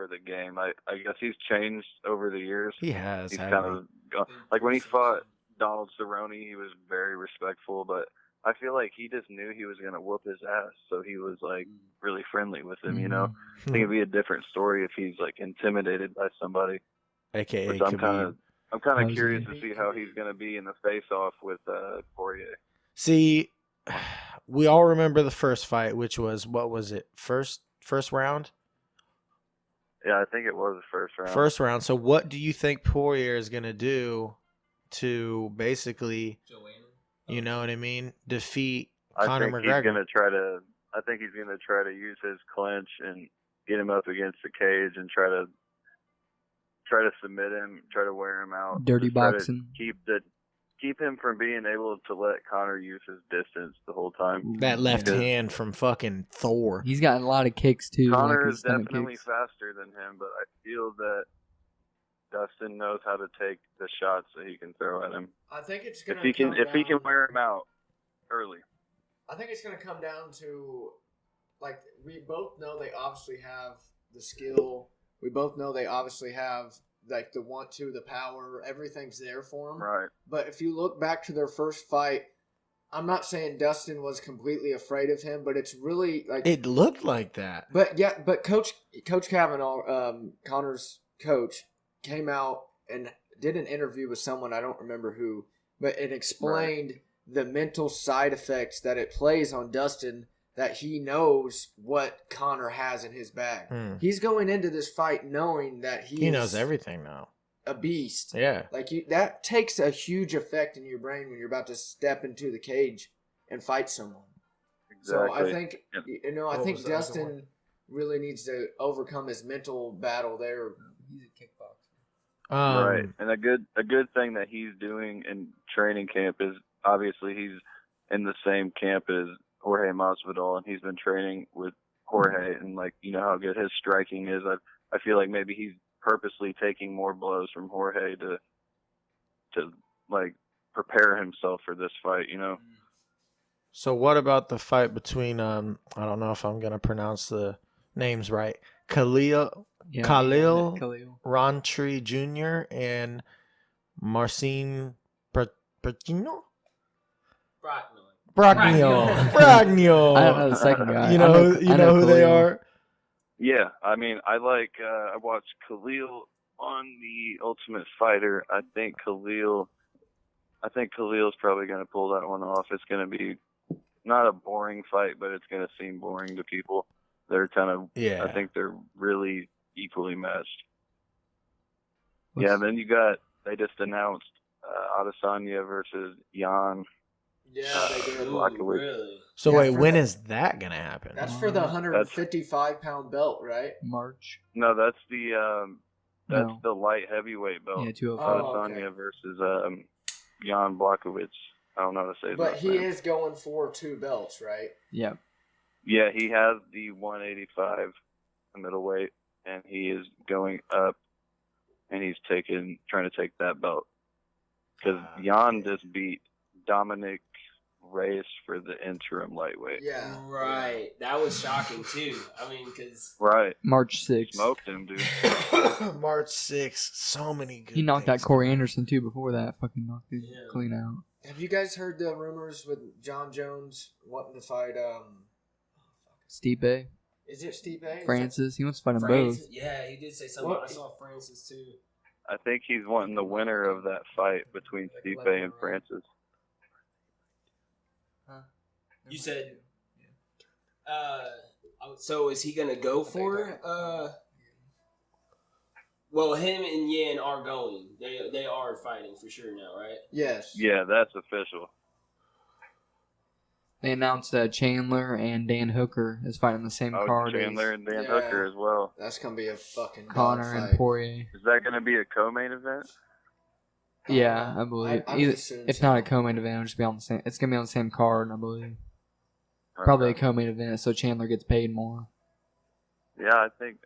the game. I guess he's changed over the years. He has. He's hasn't kind of like when he fought Donald Cerrone, he was very respectful, but I feel like he just knew he was gonna whoop his ass, so he was like really friendly with him. You know, I think it'd be a different story if he's like intimidated by somebody. AKA Which I'm kind of How's curious he? to see how he's gonna be in the face-off with Poirier. See, we all remember the first fight, which was what was it? First round. Yeah, I think it was the first round. First round. So what do you think Poirier is gonna do to basically, you know what I mean, defeat Conor McGregor? I think he's gonna try to use his clinch and get him up against the cage and try to submit him, try to wear him out. Dirty Just try to boxing. keep him from being able to let Conor use his distance the whole time. That left Because hand from fucking Thor. He's gotten a lot of kicks too. Connor like his is stomach definitely kicks. faster than him, but I feel that Dustin knows how to take the shots that he can throw at him. I think it's If he can wear him out early. I think it's gonna come down to, like, we both know they obviously have the skill. We both know they obviously have like the want to, the power. Everything's there for them. Right. But if you look back to their first fight, I'm not saying Dustin was completely afraid of him, but it's really like it looked like that. But yeah, but Coach Kavanaugh, Connor's coach, came out and did an interview with someone, I don't remember who, but it explained the mental side effects that it plays on Dustin, that he knows what Conor has in his bag. He's going into this fight knowing that he knows everything now. A beast. Yeah. Like that takes a huge effect in your brain when you're about to step into the cage and fight someone. Exactly. So I think I think Dustin really needs to overcome his mental battle there. He's a kickboxer. Right. And a good thing that he's doing in training camp is obviously he's in the same camp as Jorge Masvidal, and he's been training with Jorge, and like you know how good his striking is. I feel like maybe he's purposely taking more blows from Jorge to like prepare himself for this fight. You know. So what about the fight between I don't know if I'm gonna pronounce the names right. Khalil Rountree Jr. and Marcin Bragno? Bragno. I don't know the second guy. You know who they Khalil. are? Yeah, I mean, I watched Khalil on the Ultimate Fighter. I think Khalil's probably going to pull that one off. It's going to be not a boring fight, but it's going to seem boring to people. They're kind of, Yeah. I think they're really equally matched. Yeah, then they just announced Adesanya versus Jan. Yeah, they did. Blachowicz. Really? So Yeah, wait, for when the- is that gonna happen? That's for the 155-pound belt, right? March. No, that's the No. the light heavyweight belt. Yeah, 205. Oh, Adesanya okay. versus Jan Blachowicz. I don't know how to say his But last he name. is going for 2 belts, right? Yeah. Yeah, he has the 185 middleweight, and he is going up, and he's trying to take that belt. Because Jan just beat Dominic Reyes for the interim lightweight. Yeah. Right. That was shocking too. I mean, because Right. March 6th. Smoked him, dude. March 6th. So many good He knocked things out Corey coming. Anderson too before that. Fucking knocked him Yeah. clean out. Have you guys heard the rumors with John Jones wanting to fight? Stipe, Is it Stipe? Francis. He wants to fight them Francis, both. yeah, he did say something. What? I saw Francis too. I think he's wanting the winner of that fight between Stipe and Francis. You said. So is he gonna go for? Well, him and Yan are going. They are fighting for sure now, right? Yes. Yeah, that's official. They announced that Chandler and Dan Hooker is fighting the same Oh, card Chandler as and Dan Yeah. Hooker as well. That's gonna be a fucking Connor dogfight. and Poirier. Is that going to be a co-main event? Yeah, I believe. I would Either, assume if so. not a co-main event, it'll just be on the same. It's gonna be on the same card, I believe. Probably a co-main event, so Chandler gets paid more. Yeah, I think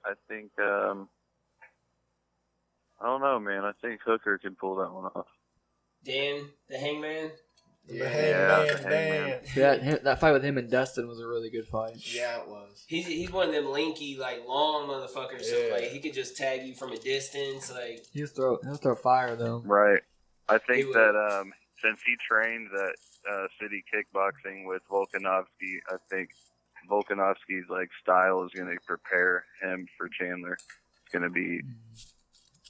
I don't know, man. I think Hooker can pull that one off. Dan, the Hangman. The Yeah. Hangman the Dan. Hangman. That fight with him and Dustin was a really good fight. Yeah, it was. He's one of them lanky, like long motherfuckers. So Yeah. like he could just tag you from a distance. Like He'll throw fire though. Right. I think He would. that since he trained at City Kickboxing with Volkanovski, I think Volkanovski's like style is going to prepare him for Chandler. It's going to be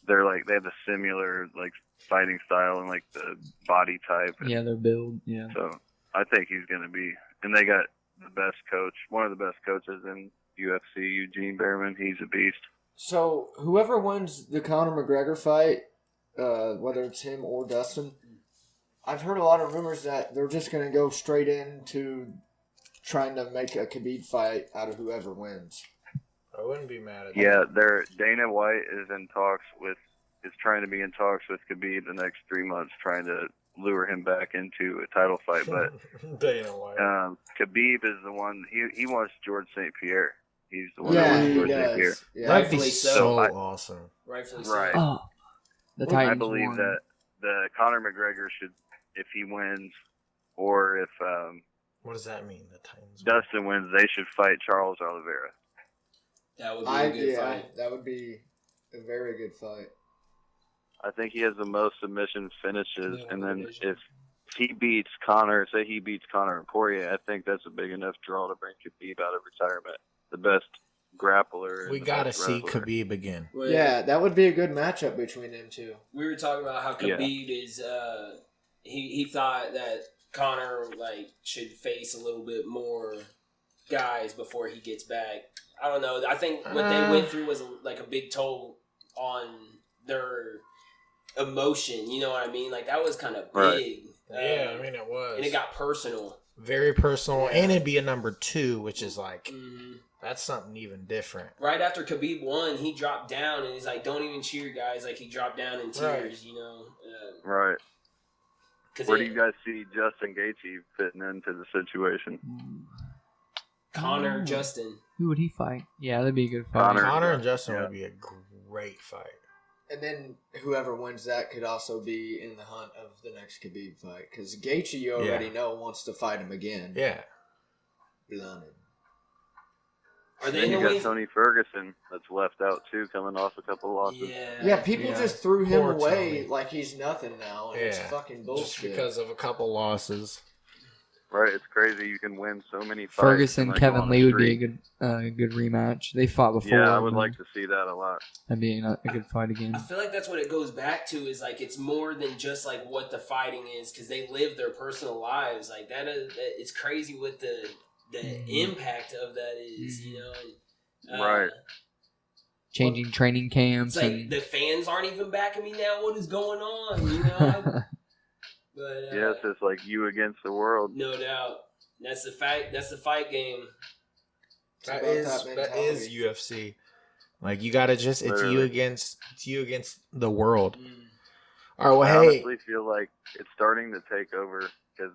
they have a similar like fighting style and like the body type. Yeah, their build. Yeah. So I think he's going to be, and they got the best coach, one of the best coaches in UFC, Eugene Behrman. He's a beast. So whoever wins the Conor McGregor fight, whether it's him or Dustin, I've heard a lot of rumors that they're just gonna go straight into trying to make a Khabib fight out of whoever wins. I wouldn't be mad at Yeah, Dana White is trying to be in talks with Khabib the next 3 months, trying to lure him back into a title fight. But that. Dana White. Khabib is the one. He wants George St. Pierre. He's the one Yeah, that wants he George St. Pierre. does. Yeah. That'd be rightfully so so. awesome. rightfully so. Right. Oh, the Well, Titans I believe won. that the Conor McGregor should, if he wins, or if What does that mean? The Titans. Dustin wins, they should fight Charles Oliveira. That would be a good fight. that would be a very good fight. I think he has the most submission finishes, Yeah, and then division. if he beats Conor, say he beats Conor and Poirier, I think that's a big enough draw to bring Khabib out of retirement. The best grappler. and We the gotta best see wrestler. Khabib again. Well, Yeah, that would be a good matchup between them two. we were talking about how Khabib is. He thought that Conor like should face a little bit more guys before he gets back. I don't know. I think what they went through was like a big toll on their emotion. You know what I mean? Like that was kind of Right. big. Yeah, I mean it was. and it got personal. very personal, Yeah. and it'd be a number 2, which is like Mhm. that's something even different. Right after Khabib won, he dropped down and he's like, "Don't even cheer, guys!" Like he dropped down in tears. Right. You know. Right. 'Cause Where do you guys see Justin Gaethje fitting into the situation? Connor, Oh. Justin. Who would he fight? Yeah, that'd be a good fight. Conor. Connor and Justin Yeah. would be a great fight. And then whoever wins that could also be in the hunt of the next Khabib fight. Because Gaethje, you already know, wants to fight him again. Yeah. Blunted. Are they Then in you the got weight? Tony Ferguson that's left out too, coming off a couple losses. Yeah, people just threw him Poor away Tony. like he's nothing now, and it's fucking bullshit. Just because of a couple losses. Right, it's crazy. You can win so many fights. Ferguson, and, like, Kevin on the Lee would be streak. a good rematch. They fought before. Yeah, I would and like to see that a lot. That'd be a good fight again. I feel like that's what it goes back to is like it's more than just like what the fighting is because they live their personal lives like that. It's crazy what the impact of that is, you know. Right. Changing training camps It's like and the fans aren't even backing me now. What is going on? You know. But Yeah, it's just like you against the world. no doubt, that's the fight. That's the fight game. That about is that that mentality. is UFC. Like you gotta just it's you Literally. against the world. Mm. All right, I well, hey, honestly feel like it's starting to take over because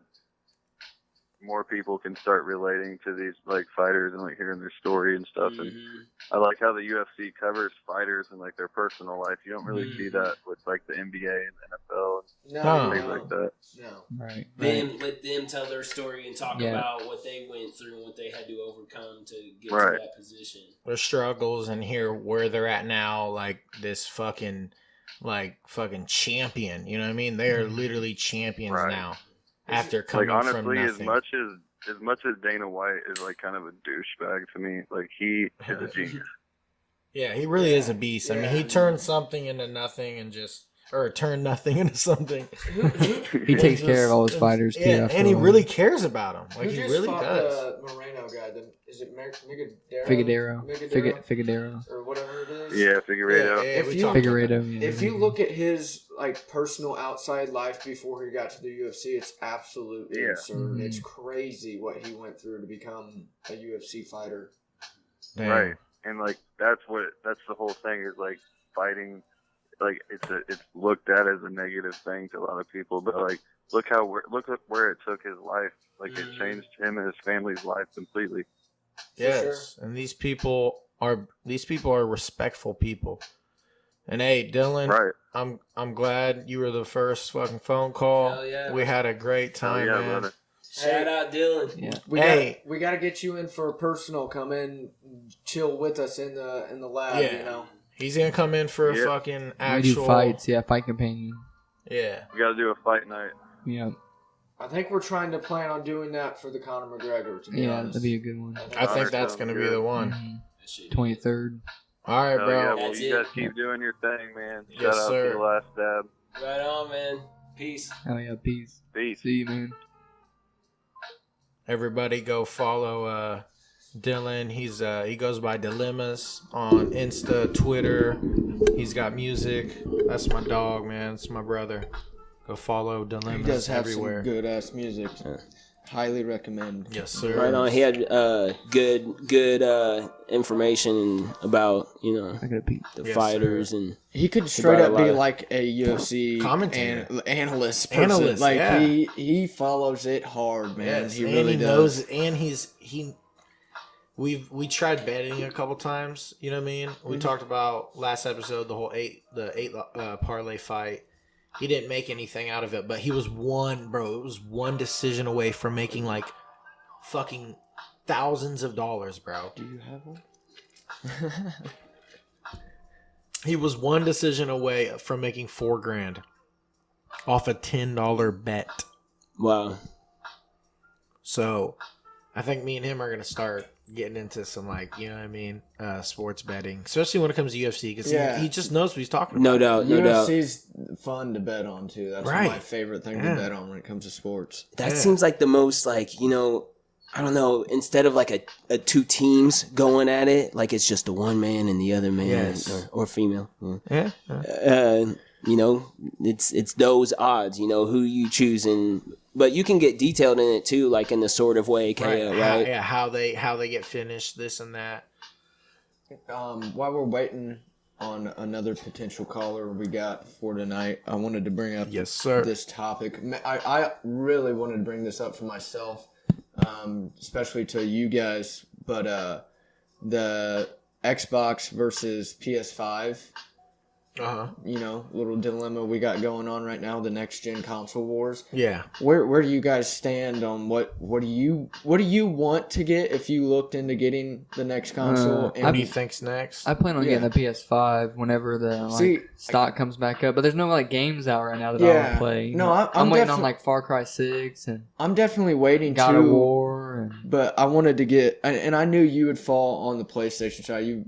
more people can start relating to these like fighters and like hearing their story and stuff. And Mhm. I like how the UFC covers fighters and like their personal life. You don't really see that with like the NBA and NFL No, Huh. and things no, like that. no. right. Let them tell their story and talk Yeah. about what they went through and what they had to overcome to get Right. to that position. their struggles and hear where they're at now, like this fucking champion. You know what I mean? They are literally champions Right. now after coming Like from honestly, nothing. as much as Dana White is like kind of a douchebag to me, like he is a genius. Yeah, he really is a beast. I mean, he Yeah. turned something into nothing and turned nothing into something. He takes care of all his fighters too. Yeah, after and a he while. really cares about them. Like Who he just really fought does. the Moreno guy? Is it Migadero? Figueroa. Figueroa. Or whatever it is? Yeah, Figueiredo. If we you- talked about Figueredo. Yeah. If you look at his like personal outside life before he got to the UFC, it's absolutely Yeah. absurd. Mhm. It's crazy what he went through to become a UFC fighter. Damn. Right. And like that's the whole thing is like fighting, like it's looked at as a negative thing to a lot of people, but like look at where it took his life. Like it changed him and his family's life completely. Yes, and these people are respectful people. And hey, Dylan, Right. I'm glad you were the first fucking phone call. Hell yeah. We had a great Hell time, yeah, man. brother. Shout out Dylan. Yeah. We got to get you in for a personal. Come in, chill with us in the lab. Yeah. You know. He's gonna come in for a Yeah. fucking We actual do fights. Yeah, fight companion. Yeah. We got to do a fight night. Yeah. I think we're trying to plan on doing that for the Conor McGregor. To be Yeah, honest, that'd be a good one. I think Alright, that's sounds gonna be good. the one. Mhm. That shit. 23rd. All right, Hell bro. yeah, well, That's you it. guys keep doing your thing, man. Shout Yes, out sir. to the last dab. Right on, man. Peace. Oh yeah, peace. Peace. See you, man. Everybody go follow Dylan. He goes by Dilemmas on Insta, Twitter. He's got music. That's my dog, man. It's my brother. Go follow he does Dilemmas have everywhere. some good ass music. Highly recommend. Yes, sir. Right on. He had good information about I gotta pee. the Yes, fighters and He could straight brought a up be lot of- like a UFC Commentator. analyst person. Analyst, like yeah. he follows it hard, man. Yes, he and really he does. knows, and we tried betting a couple times. You know what I mean? We talked about last episode the whole eight parlay fight. He didn't make anything out of it, but he was one decision away from making like fucking thousands of dollars, bro. Do you have one? He was one decision away from making $4,000 off a $10 bet. wow. So I think me and him are gonna start getting into some you know what I mean, sports betting, especially when it comes to UFC, because Yeah. he just knows what he's talking about. No doubt. No doubt. UFC's fun to bet on too. That's Right. my favorite thing Yeah. to bet on when it comes to sports. That Yeah. seems like the most like, you know, I don't know, instead of like a two teams going at it, like it's just the one man and the other man Yes. or female. Yeah. Yeah. You know, it's those odds, you know, who you choosing. But you can get detailed in it too, like in the sort of way, Kaya, right? How they get finished, this and that. While we're waiting on another potential caller we got for tonight, I wanted to bring up Yes, sir. this topic. I really wanted to bring this up for myself, especially to you guys, but the Xbox versus PS5. little dilemma we got going on right now, the next gen console wars. Yeah. Where do you guys stand on what do you want to get if you looked into getting the next console? What do you think's next? I plan on getting a PS5 whenever the stock comes back up. But there's no like games out right now that I want to play. No, I'm waiting on like Far Cry 6 and I'm definitely waiting. God of War. But I wanted to get, and I knew you would fall on the PlayStation side.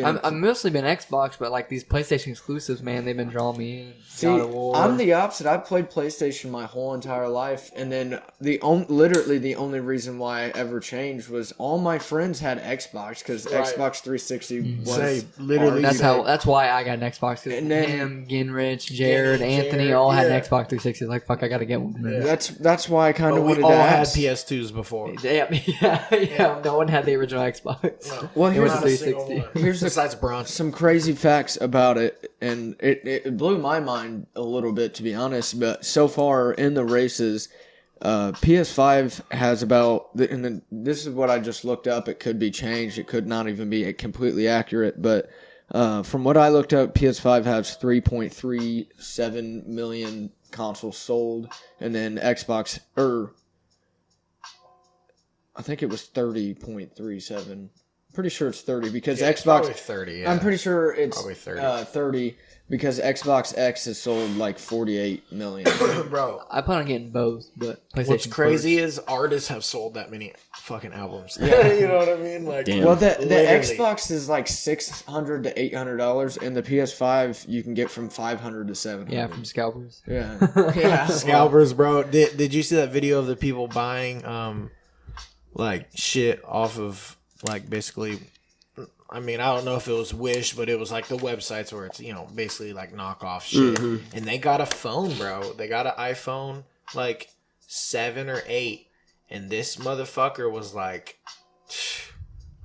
I've mostly been Xbox, but like these PlayStation exclusives, man, they've been drawing me in. See, God of War. I'm the opposite. I've played PlayStation my whole entire life, and then literally the only reason why I ever changed was all my friends had Xbox because Xbox 360 was literally. That's why I got an Xbox. And then him, Ginrich, Jared, Anthony all had an Xbox 360. Like fuck, I gotta get one. Yeah. That's why I kind of wanted to to ask. had PS2s before. Yeah. No one had the original Xbox. No. Well, here's the 360. Here's besides Bronson. Some crazy facts about it, and it blew my mind a little bit, to be honest. But so far in the races, PS5 has about, and this is what I just looked up. It could be changed. It could not even be completely accurate. But from what I looked up, PS5 has 3.37 million consoles sold, and then Xbox, I think it was 30.37. Pretty sure it's 30 because Xbox. Probably 30. Yeah. I'm pretty sure it's probably 30. 30 because Xbox X has sold like 48 million. Bro, I plan on getting both, but PlayStation what's crazy first. is artists have sold that many fucking albums. Yeah, you know what I mean? Like, well, the Xbox is like $600 to $800, and the PS5 you can get from $500 to $700. Yeah, from scalpers. Yeah, scalpers, bro. Did you see that video of the people buying like shit off of like basically? I mean, I don't know if it was Wish, but it was like the websites where it's, basically like knockoff shit. Mm-hmm. And they got a phone, bro. They got an iPhone like 7 or 8. And this motherfucker was like,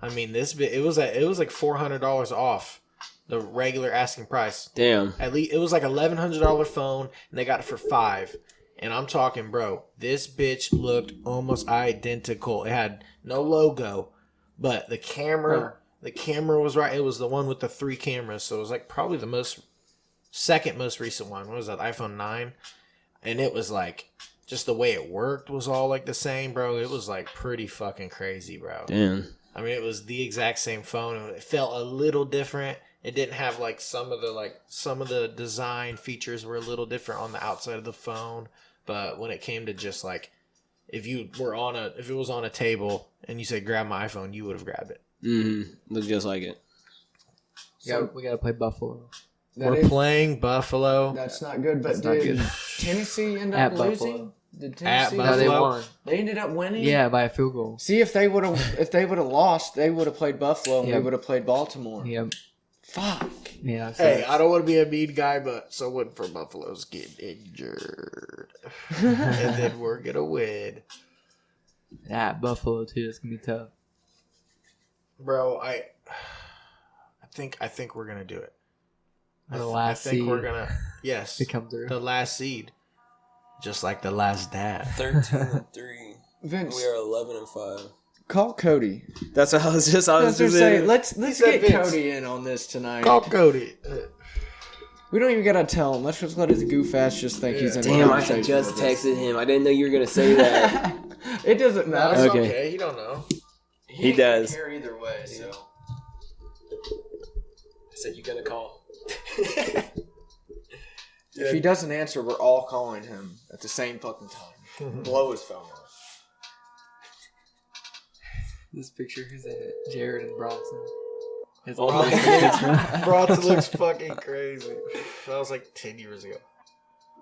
I mean, it was like $400 off the regular asking price. Damn. At least it was like $1,100 phone, and they got it for $5. And I'm talking, bro, this bitch looked almost identical. It had no logo, but the camera... The camera was right. It was the one with the 3 cameras. So it was like probably the second most recent one. What was that? iPhone 9. And it was like, just the way it worked was all like the same, bro. It was like pretty fucking crazy, bro. Damn. I mean, it was the exact same phone. It felt a little different. It didn't have like some of the design features were a little different on the outside of the phone. But when it came to just like, if it was on a table and you said grab my iPhone, you would have grabbed it. Mm-hmm. Looks just like it. So we gotta play Buffalo. We're playing Buffalo. That's not good. But did Tennessee end At up Buffalo. losing? Did At Tennessee? Buffalo. No, they won. They ended up winning. Yeah, by a field goal. See, if they would have lost, they would have played Buffalo and we would have played Baltimore. Yep. Fuck. Yeah. Hey, I don't want to be a mean guy, but someone from Buffalo's getting injured, and then we're gonna win. At Buffalo too. It's gonna be tough. Bro, I think we're gonna do it. The last I think seed. we're gonna to come through. the last seed, just like the last dad. 13-3. Vince, We are 11-5. call Cody. That's what I was just. I was gonna say, let's said get Vince. Cody in on this tonight. Call Cody. We don't even gotta tell him. Let's just let his goof ass just think he's in. Damn, I conversation just with us. texted him. I didn't know you were gonna say that. It doesn't matter. That's Okay. okay. He don't know. He does. Care either way. So I said you're gonna call. if he doesn't answer, we're all calling him at the same fucking time. Blow his phone off. This picture is Jared and Bronson. It's Oh all my these God. kids, bro. Bronson looks fucking crazy. That was like 10 years ago.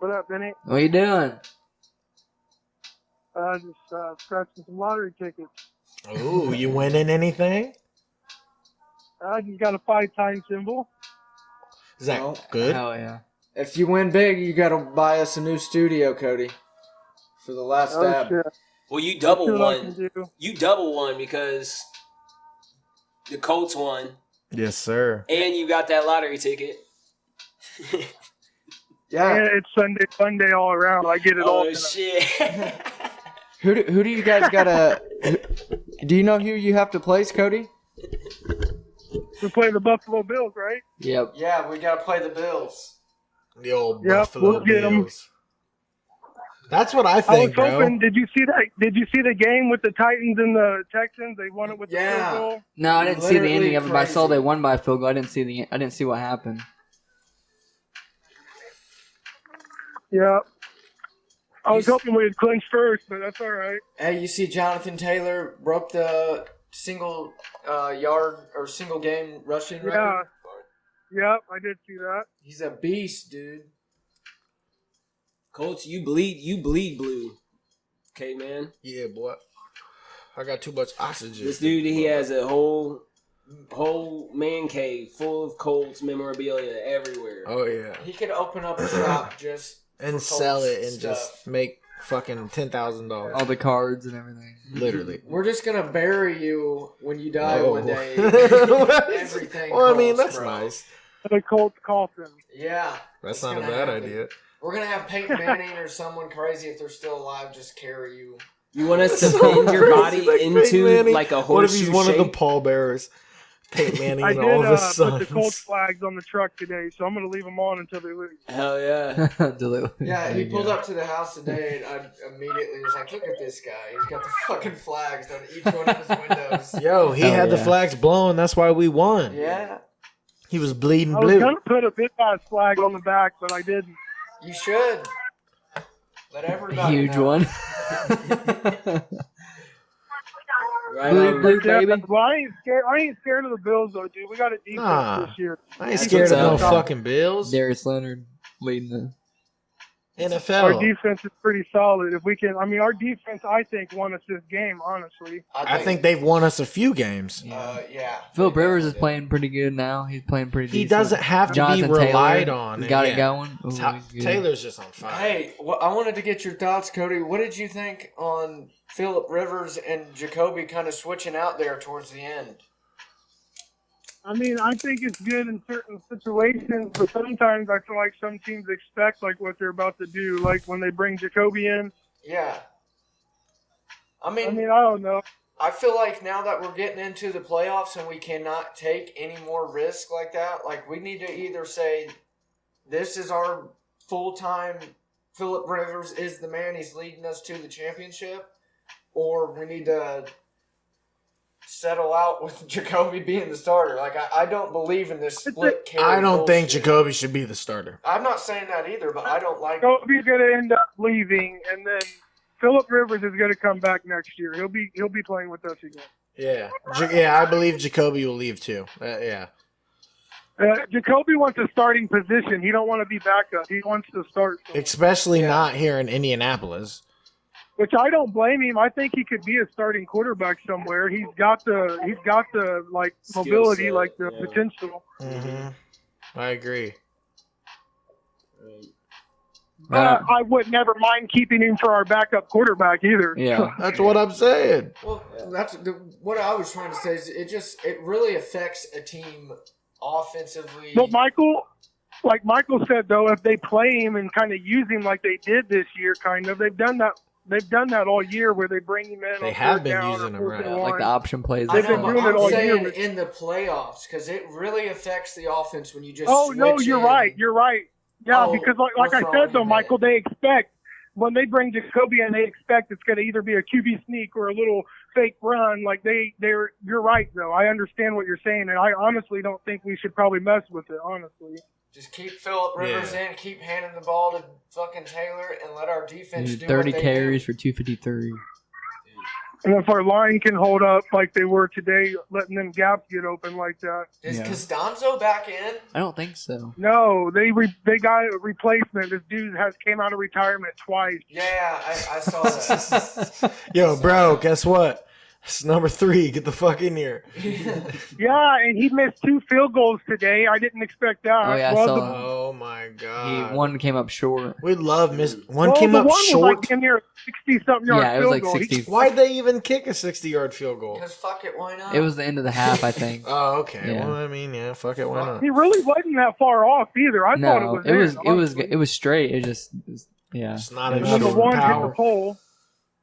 What up, Benny? What you doing? Just scratching some lottery tickets. Ooh, you winning anything? I just got a 5-time symbol. Is that No. good? Hell yeah. If you win big, you gotta buy us a new studio, Cody. For the last stab. Shit. Well, you See double what I can won. do. You double won because the Colts won, Yes, sir. and you got that lottery ticket. Yeah. And it's Sunday, Monday all around. I get it all. Oh tonight. shit! Who do you guys gotta? Do you know who you have to place, Cody? We play the Buffalo Bills, right? Yep. Yeah, we gotta play the Bills. The old Yep, Buffalo we'll get 'em. Bills. That's what I I think, was bro. hoping. Did you see that? Did you see the game with the Titans and the Texans? They won it with the Yeah. field goal. No, I didn't see the Literally ending of it. But I saw crazy. they won by a field goal. I didn't see what happened. Yeah. I was You s- hoping we'd clinch first, but that's all right. Hey, you see Jonathan Taylor broke the single yard or single game rushing Yeah. record? Yep, I did see that. He's a beast, dude. Colts, you bleed blue. Okay, man. Yeah, boy. I got too much oxygen. This dude, he has a whole man cave full of Colts memorabilia everywhere. Oh yeah, He could open up a shop just and for sell Colts it and just make fucking $10,000. All the cards and everything. Literally. We're just gonna bury you when you die Oh. one day. What? Everything. Well, I mean, Colts, that's bro. nice. The Colts coffin. Yeah, That's it's not a gonna bad happen. idea. We're gonna have Peyton Manning or someone crazy if they're still alive just carry you. You want us to So bend your crazy, body like Peyton into Manning. like a What if horseshoe he's one of the shape? pallbearers? Peyton Manning I and did all of his put the sons. Colts flags on the truck today, so I'm going to leave them on until they leave. Hell yeah. Yeah, he pulled up to the house today, and I immediately was like, "Look at this guy! He's got the fucking flags on each one of his windows." Yo, he Hell had the yeah. flags blowing. That's why we won. Yeah, He was bleeding I was blue. going to put a bit ass flag on the back, but I didn't. you should. Let everybody Huge know. one. Right Blue, on. blue, Yeah, baby. well, I ain't scared of the Bills, though, dude. We got a defense Nah. this year. I ain't scared of That's no what's up. fucking Bills. Darius Leonard leading the. Our NFL. defense is pretty solid. If we can, I mean, our defense, I think, won us this game, honestly. I think they've won us a few games. Yeah. Philip They Rivers is definitely playing pretty good now. He's playing pretty He decent. doesn't have to Jonathan be relied Taylor on. got it Yeah. going. Ooh, Ta- he's good. Taylor's just on did. fire. Hey, well, I wanted to get your thoughts, Cody. What did you think on Philip Rivers and Jacoby kind of switching out there towards the end? I mean, I think it's good in certain situations, but sometimes I feel like some teams expect like what they're about to do, like when they bring Jacoby in. Yeah. I I mean, mean, I don't know. I feel like now that we're getting into the playoffs and we cannot take any more risk like that, like we need to either say this is our full-time Philip Rivers is the man, he's leading us to the championship, or we need to settle out with Jacoby being the starter. Like I don't believe in this split carry. I don't think bullshit. Jacoby should be the starter. I'm not saying that either, but I don't like Jacoby's going to end up leaving, and then Philip Rivers is going to come back next year. He'll be playing with us again. Yeah. Yeah, I believe Jacoby will leave too. Yeah. Jacoby wants a starting position. He don't want to be backup. He wants to start. Especially not here in Indianapolis. Which I don't blame him. I think he could be a starting quarterback somewhere. He's got the like Skill mobility, set, like the yeah. potential. Mm-hmm. I agree. I would never mind keeping him for our backup quarterback either. Yeah. That's what I'm saying. Well, what I was trying to say is it really affects a team offensively. But Michael said though, if they play him and kind of use him like they did this year, kind of, they've done that all year where they bring him in. They on have third been down using or him, fourth right. and Like one. the option plays. I They've know, been but doing it I'm all saying year with- in the playoffs because it really affects the offense when you just. Oh no, switch you're in. right. You're right. Yeah, Oh, because like we're I throwing said though, him Michael, in. they expect when they bring Jacoby in, they expect it's going to either be a QB sneak or a little fake run. Like they're. You're right though. I understand what you're saying, and I honestly don't think we should probably mess with it. Honestly. Just keep Philip Rivers in, keep handing the ball to fucking Taylor, and let our defense do 30 what they carries do. for 253. And if our line can hold up like they were today, letting them gaps get open like that. Is Yeah. Costanzo back in? I don't think so. No, they got a replacement. This dude came out of retirement twice. Yeah, I saw that. Yo, bro, guess what? It's number 3. Get the fuck in here. Yeah, and he missed 2 field goals today. I didn't expect that. Oh, yeah, I Well, saw the- that. Oh my god. One came up short. We love miss. One well, came the up one short. was like in there 60-something yard Yeah, it was field like goal. 60. Why'd they even kick a 60-yard field goal? Because fuck it, why not? It was the end of the half, I think. Oh, okay. Yeah. Well, I mean, yeah, fuck it, why not? He really wasn't that far off either. I thought it No, was. it was straight. Yeah. It's not It was And then the enough one hit the power. pole.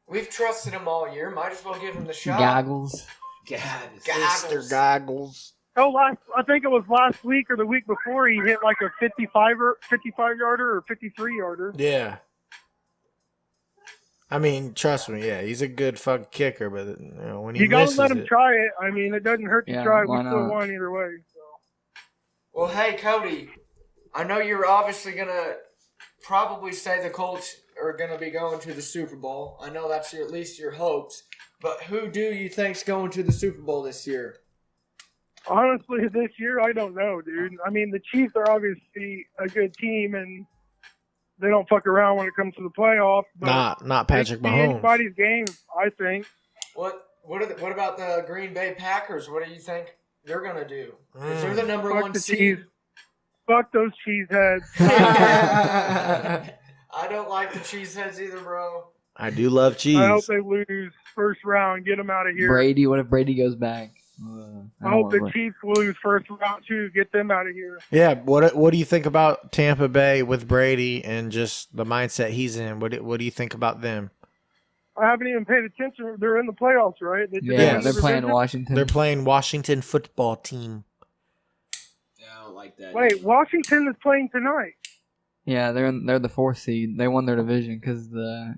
We've trusted him all year. Might as well give him the shot. Goggles. God, Mr. Goggles. I think it was last week or the week before he hit like a 55-yarder or 53-yarder. Yeah. I mean, trust me, yeah, he's a good fucking kicker, but when he You gotta misses let him it, try it. I mean, it doesn't hurt to Yeah, try. We why still not? won either way. So. Well, hey, Cody, I know you're obviously going to probably say the Colts are going to be going to the Super Bowl. I know that's at least your hopes. But who do you think's going to the Super Bowl this year? Honestly, this year, I don't know, dude. I mean, the Chiefs are obviously a good team, and they don't fuck around when it comes to the playoffs. But not Patrick it could be Mahomes. anybody's game, I think. What about the Green Bay Packers? What do you think they're going to do? Because they're the number Fuck one the seed. Chiefs. Fuck those cheeseheads. I don't like the cheeseheads either, bro. I do love cheese. I hope they lose first round. Get them out of here. Brady, what if Brady goes back? I hope the Chiefs lose first round too. Get them out of here. Yeah, what do you think about Tampa Bay with Brady and just the mindset he's in? What do you think about them? I haven't even paid attention. They're in the playoffs, right? They just Yeah, won they're the playing division? Washington. They're playing Washington football team. Yeah, I don't like that. Wait, Washington is playing tonight. Yeah, they're the 4th seed. They won their division because the.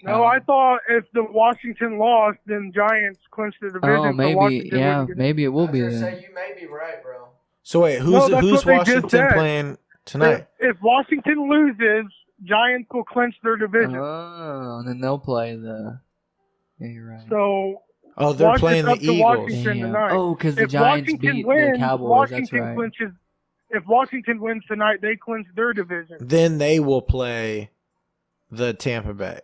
No, I thought if the Washington lost, then Giants clinched the division. Oh, so maybe Washington yeah, wouldn't get- maybe it will be then. you may be right, bro. So wait, No, that's who's what they just Washington said. playing tonight? If Washington loses, Giants will clinch their division. Oh, and then they'll play the. Yeah, you're right. So Oh, they're Watch playing it the up to Eagles. Washington Damn. tonight. Oh, because the if Giants Washington beat wins, the Cowboys. Washington That's right. clinches. If Washington wins tonight, they clinch their division. Then they will play the Tampa Bay.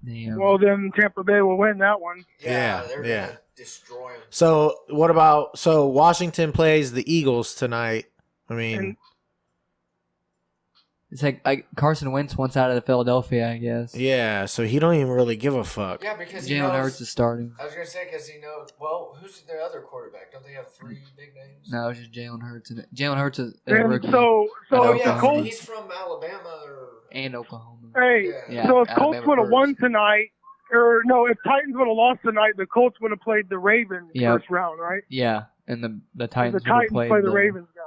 Damn. Well, then Tampa Bay will win that one. Yeah, they're yeah. gonna destroy them. So what about Washington plays the Eagles tonight? I mean, And- It's like Carson Wentz wants out of Philadelphia, I guess. yeah. So he don't even really give a fuck. Yeah, because Jalen Hurts is starting. I was gonna say because he knows. Well, who's their other quarterback? Don't they have 3 big names? No, it's just Jalen Hurts. Jalen Hurts is a And rookie. so Oh, if yeah, the Colts, he's from Alabama or. And Oklahoma. hey, Yeah, so if Alabama Colts would have first. won tonight, or no, if Titans would have lost tonight, the Colts would have played the Ravens Yep. first round, right? Yeah, and the The Titans would have Titans played play the Ravens now.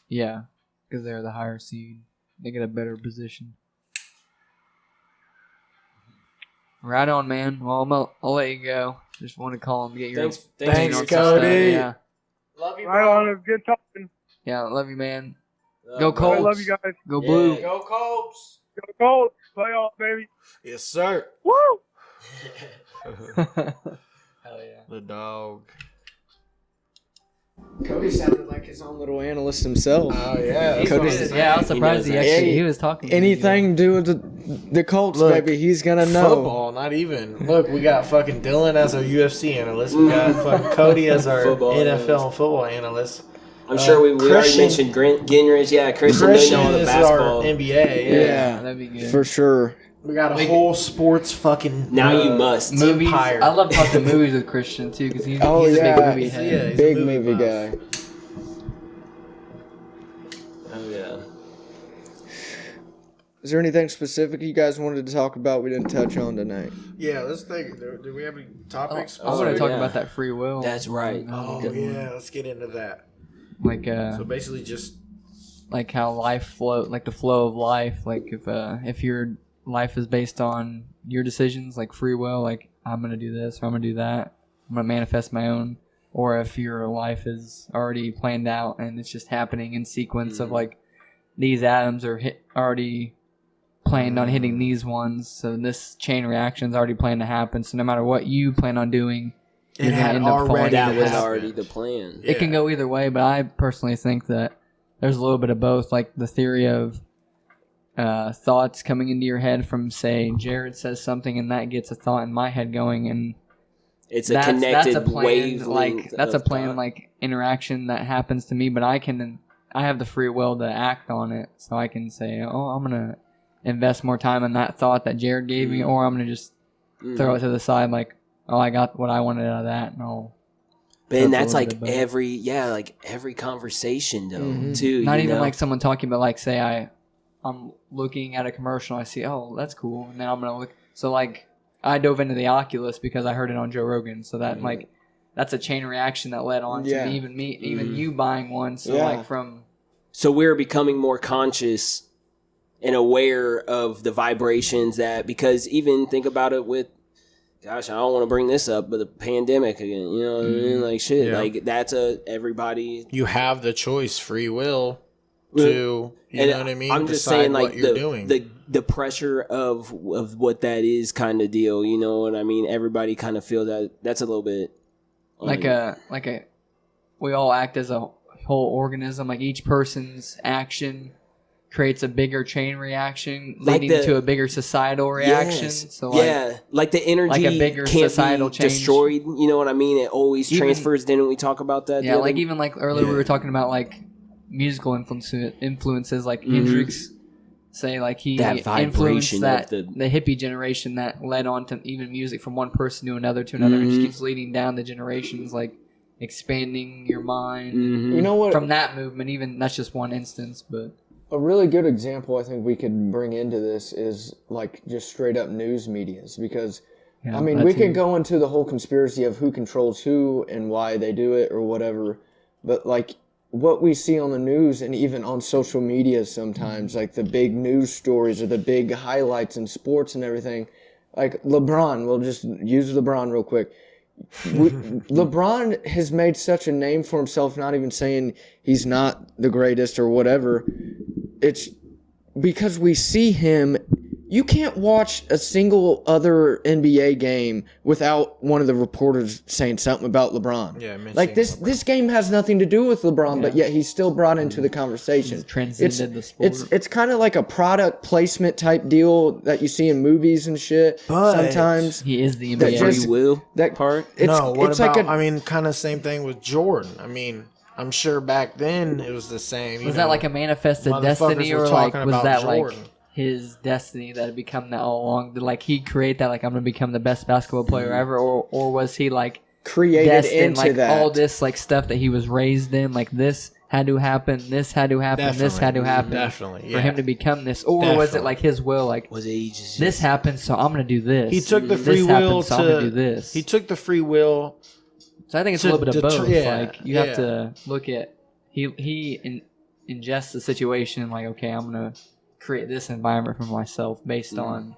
Yeah, because they're the higher seed. They get a better position. Right on, man. Well, I'll let you go. Just want to call and get your Thanks, Thanks, for your Cody. Yeah, Love you, Right on, it was good talking. yeah. Love you, man. stuff. Go I Colts. love you guys. Go Yeah. blue. Go Colts. Go Colts. Playoff, baby. Yes, sir. Woo! Hell yeah. The dog. Cody sounded like his own Little analyst himself. Oh yeah. Cody's- Yeah, I was surprised He he knows actually that. he was talking. to me. Anything to do with the Colts, Look, baby, he's gonna know. Football, not even. Look, we got fucking Dylan as our UFC analyst. We got fucking Cody as our Football NFL analyst. and football analyst. I'm sure we already Christian- mentioned Gingrich. Yeah, Christian, they Christian know all the is basketball. our NBA. Yeah. Yeah. That'd be good. For sure. We got a whole sports fucking. Now you must. Movies. Empire. I love talking movies with Christian too because he's, Oh, he's a yeah. big movie He's- head. yeah, he's a Big movie movie buff. guy. Oh yeah. Is there anything specific you guys wanted to talk about we didn't touch on tonight? Yeah, let's think. Do we have any topics? I want to talk yeah. about that free will. That's right. Oh Good one. yeah, let's get into that. Like So basically, just like how life flow, like the flow of life. Like if your life is based on your decisions, like free will, like I'm gonna do this or I'm gonna do that, I'm gonna manifest my own. Or if your life is already planned out and it's just happening in sequence of like these atoms are already planned on hitting these ones, so this chain reaction is already planned to happen. So no matter what you plan on doing, it you're gonna had end up falling already. That was happened. already the plan. it can go either way, but I personally think that there's a little bit of both. Like the theory of thoughts coming into your head from, say, Jared says something and that gets a thought in my head going, and It's a connected planned, wavelength. like that's a of planned thought. like interaction that happens to me, but I have the free will to act on it, so I can say, oh, I'm gonna invest more time in that thought that Jared gave me, or I'm gonna just throw it to the side, like, oh, I got what I wanted out of that, and I'll. But and That's that's a like little bit of both. every conversation though Mhm. too. Not you even know? like someone talking about, like, say I'm looking at a commercial, I see, oh, that's cool, and then I'm gonna look. So like I dove into the Oculus because I heard it on Joe Rogan, so that like that's a chain reaction that led on Yeah. to even you buying one. So Yeah. like from So we're becoming more conscious and aware of the vibrations that, because even think about it with, gosh, I don't want to bring this up, but the pandemic again, you know what I mean? Like shit, Yeah. like that's everybody. You have the choice, free will, to you know what I mean. I'm just Decide saying, like what you're doing. the pressure of what that is kind of deal. You know what I mean? Everybody kind of feel that that's a little bit like a we all act as a whole organism. Like each person's action creates a bigger chain reaction, Like leading to a bigger societal reaction. Yes. So like, yeah, like the energy like a bigger can't societal be change. destroyed. You know what I mean? It always Even- transfers. Didn't we talk about that? yeah, like even like earlier we were talking about like musical influences like Hendrix. Say like he That influenced vibration that of the hippie generation that led on to even music from one person to another and just Mhm. keeps leading down the generations, like expanding your mind Mhm. You know what? from that movement. Even that's just one instance, but A really good example I think we could bring into this is like just straight up news medias, because yeah, I mean, that we too. can go into the whole conspiracy of who controls who and why they do it or whatever, but like what we see on the news and even on social media sometimes, like the big news stories or the big highlights in sports and everything, like LeBron, we'll just use LeBron real quick. LeBron has made such a name for himself, not even saying he's not the greatest or whatever. It's because we see him. You can't watch a single other NBA game without one of the reporters saying something about LeBron. Yeah, mentioning like this game has nothing to do with LeBron, but yet he's still brought into the conversation. He's transcended the sport. It's kind of like a product placement type deal that you see in movies and shit. But- Sometimes He is the That NBA. just- free will that part. It's, no, what it's about? like I mean, kind of same thing with Jordan. I mean, I'm sure back then it was the same. Was that like a manifested motherfuckers destiny, were or like talking was about that Jordan. like his destiny that had become that all along? Did like he create that like I'm gonna become the best basketball player ever, or was he like created destined into like that? all this like stuff that he was raised in? Like this had to happen, this had to happen, this had to happen Definitely, for yeah. him to become this, or was it Definitely. like his will? Like Was he just this happened, so I'm gonna do this. He took the This free will happened, so I'm gonna do to. this. He took the free will. So I think it's a to little bit of both. yeah, Like you have to look at he ingests the situation like, okay, I'm gonna create this environment for myself based on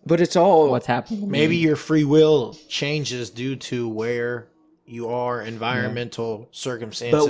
But it's all what's happening. to me. Maybe your free will changes due to where you are, environmental circumstances.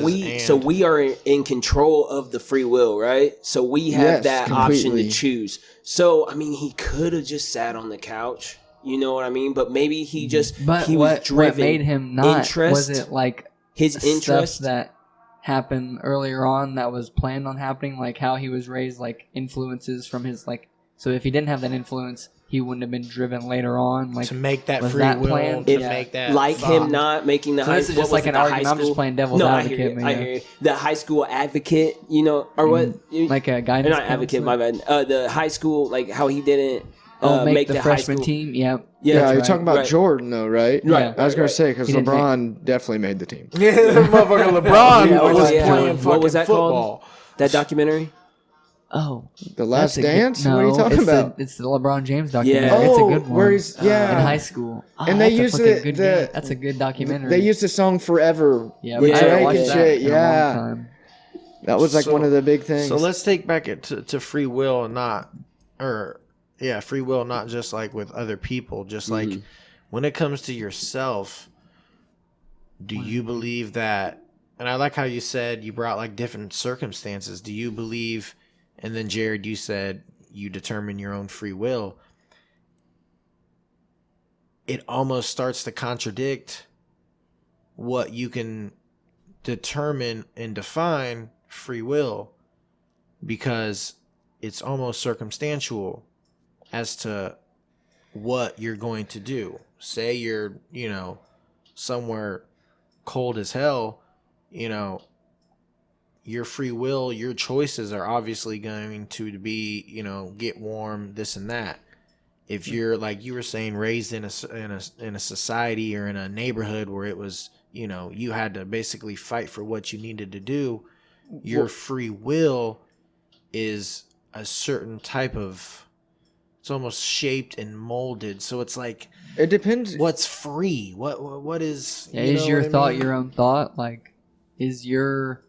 But we are in control of the free will, right? So we have Yes, that option completely. to choose. So I mean, he could have just sat on the couch, you know what I mean? But maybe he just But he was what driven. made him not interest, was it like his stuff interest that happened earlier on that was planned on happening, like how he was raised, like influences from his like. So if he didn't have that influence, he wouldn't have been driven later on. Like to make that was free that will, planned? to Yeah. make that like thought. him not making the So high. this is what just was like it, an the high argument. I'm just school- playing devil's no, advocate. I hear you. man, I yeah. hear you. The high school advocate, you know, or what? You- like a guidance. not advocate, my counselor. bad. The high school, like how he didn't Make the high freshman school- team. Yeah. yeah. that's You're right. talking about Right. Jordan though, right? Right, I was gonna right. say because He didn't LeBron definitely made the team. Yeah, the motherfucker LeBron Yeah, was yeah. playing What fucking was that called? football. That documentary. Oh, The Last that's a good- Dance. What are you no, talking it's about? it's the LeBron James documentary. Yeah. It's a Oh, good one. where he's in high school. Oh, And they that's a used fucking it- good the- game. That's a good documentary. They used the song "Forever" yeah, with I haven't Drake watched and that shit. in a long Yeah, time. that was like So- one of the big things. So let's take back it to free will, free will, not just like with other people, just like when it comes to yourself. Do you believe that? And I like how you said you brought like different circumstances. Do you believe? And then Jared, you said you determine your own free will. It almost starts to contradict what you can determine and define free will, because it's almost circumstantial as to what you're going to do. Say you're, somewhere cold as hell, your free will, your choices are obviously going to be, get warm, this and that. If you're, like you were saying, raised in a society or in a neighborhood where it was, you had to basically fight for what you needed to do, your free will is a certain type of It's almost shaped and molded. So it's like, It depends. what's free? What is? Yeah, you is know your what I thought mean? your own thought? Like, is your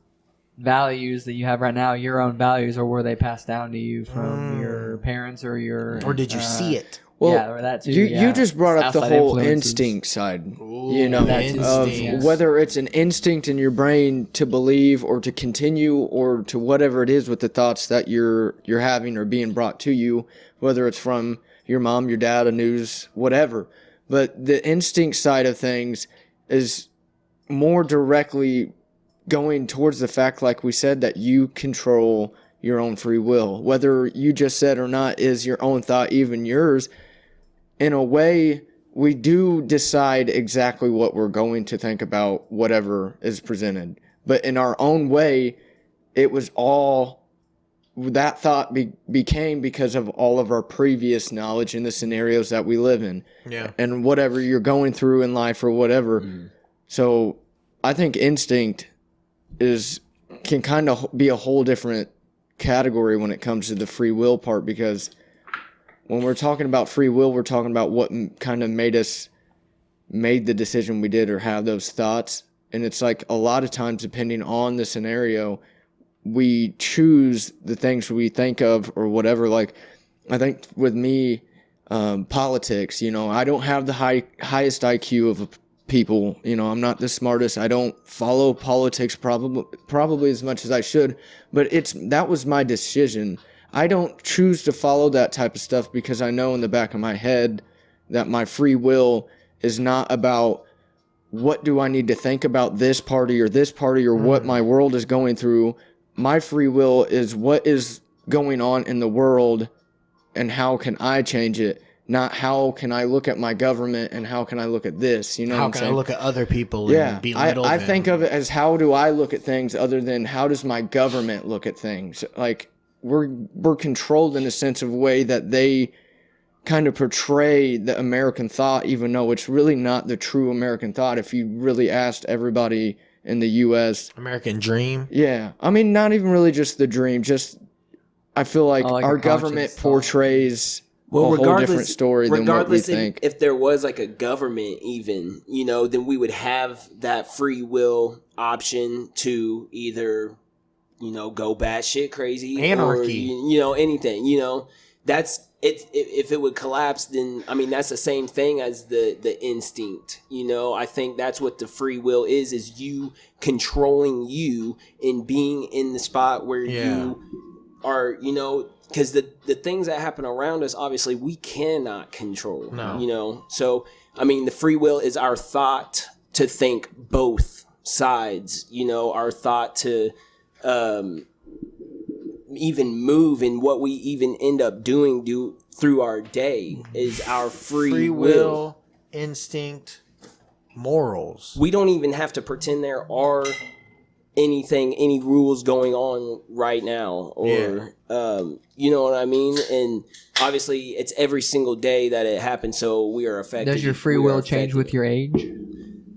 values that you have right now your own values, or were they passed down to you from your parents or your? Or did you see it? Well, yeah, or that too. you yeah. just brought up the Outside whole influences. instinct side. Ooh, You know, that too. of instincts. whether it's an instinct in your brain to believe or to continue or to whatever it is with the thoughts that you're having or being brought to you, whether it's from your mom, your dad, a news, whatever. But the instinct side of things is more directly going towards the fact, like we said, that you control your own free will. Whether you just said or not is your own thought, even yours. In a way, we do decide exactly what we're going to think about whatever is presented. But in our own way, it was all that thought became because of all of our previous knowledge in the scenarios that we live in. Yeah. And whatever you're going through in life or whatever. So I think instinct can kind of be a whole different category when it comes to the free will part, because when we're talking about free will, we're talking about what kind of made the decision we did or have those thoughts. And it's like a lot of times, depending on the scenario, we choose the things we think of or whatever. Like, I think with me, politics, I don't have the highest IQ of people. I'm not the smartest. I don't follow politics probably as much as I should, but that was my decision. I don't choose to follow that type of stuff because I know in the back of my head that my free will is not about what do I need to think about this party or what my world is going through. My free will is what is going on in the world and how can I change it, not how can I look at my government and how can I look at this. You know How what I'm can saying? I look at other people Yeah, and belittle I them? think of it as how do I look at things other than how does my government look at things. Like, we're controlled in a sense of way that they kind of portray the American thought, even though it's really not the true American thought. If you really asked everybody in the U.S., American dream. yeah, I mean, not even really just the dream. Just I feel like like a our government conscious thought. portrays a whole different story than what we regardless think. if there was like a government even, then we would have that free will option to either, go batshit crazy. Anarchy. Or, anything, that's it. If it would collapse, then, I mean, that's the same thing as the instinct. I think that's what the free will is you controlling you and being in the spot where you are, because the things that happen around us, obviously, we cannot control. No. So, I mean, the free will is our thought to think both sides, our thought to even move and what we even end up doing through our day is our free will. Instinct, morals. We don't even have to pretend there are any rules going on right now, or you know what I mean. And obviously it's every single day that it happens, so we are affected. Does your free will change with your age?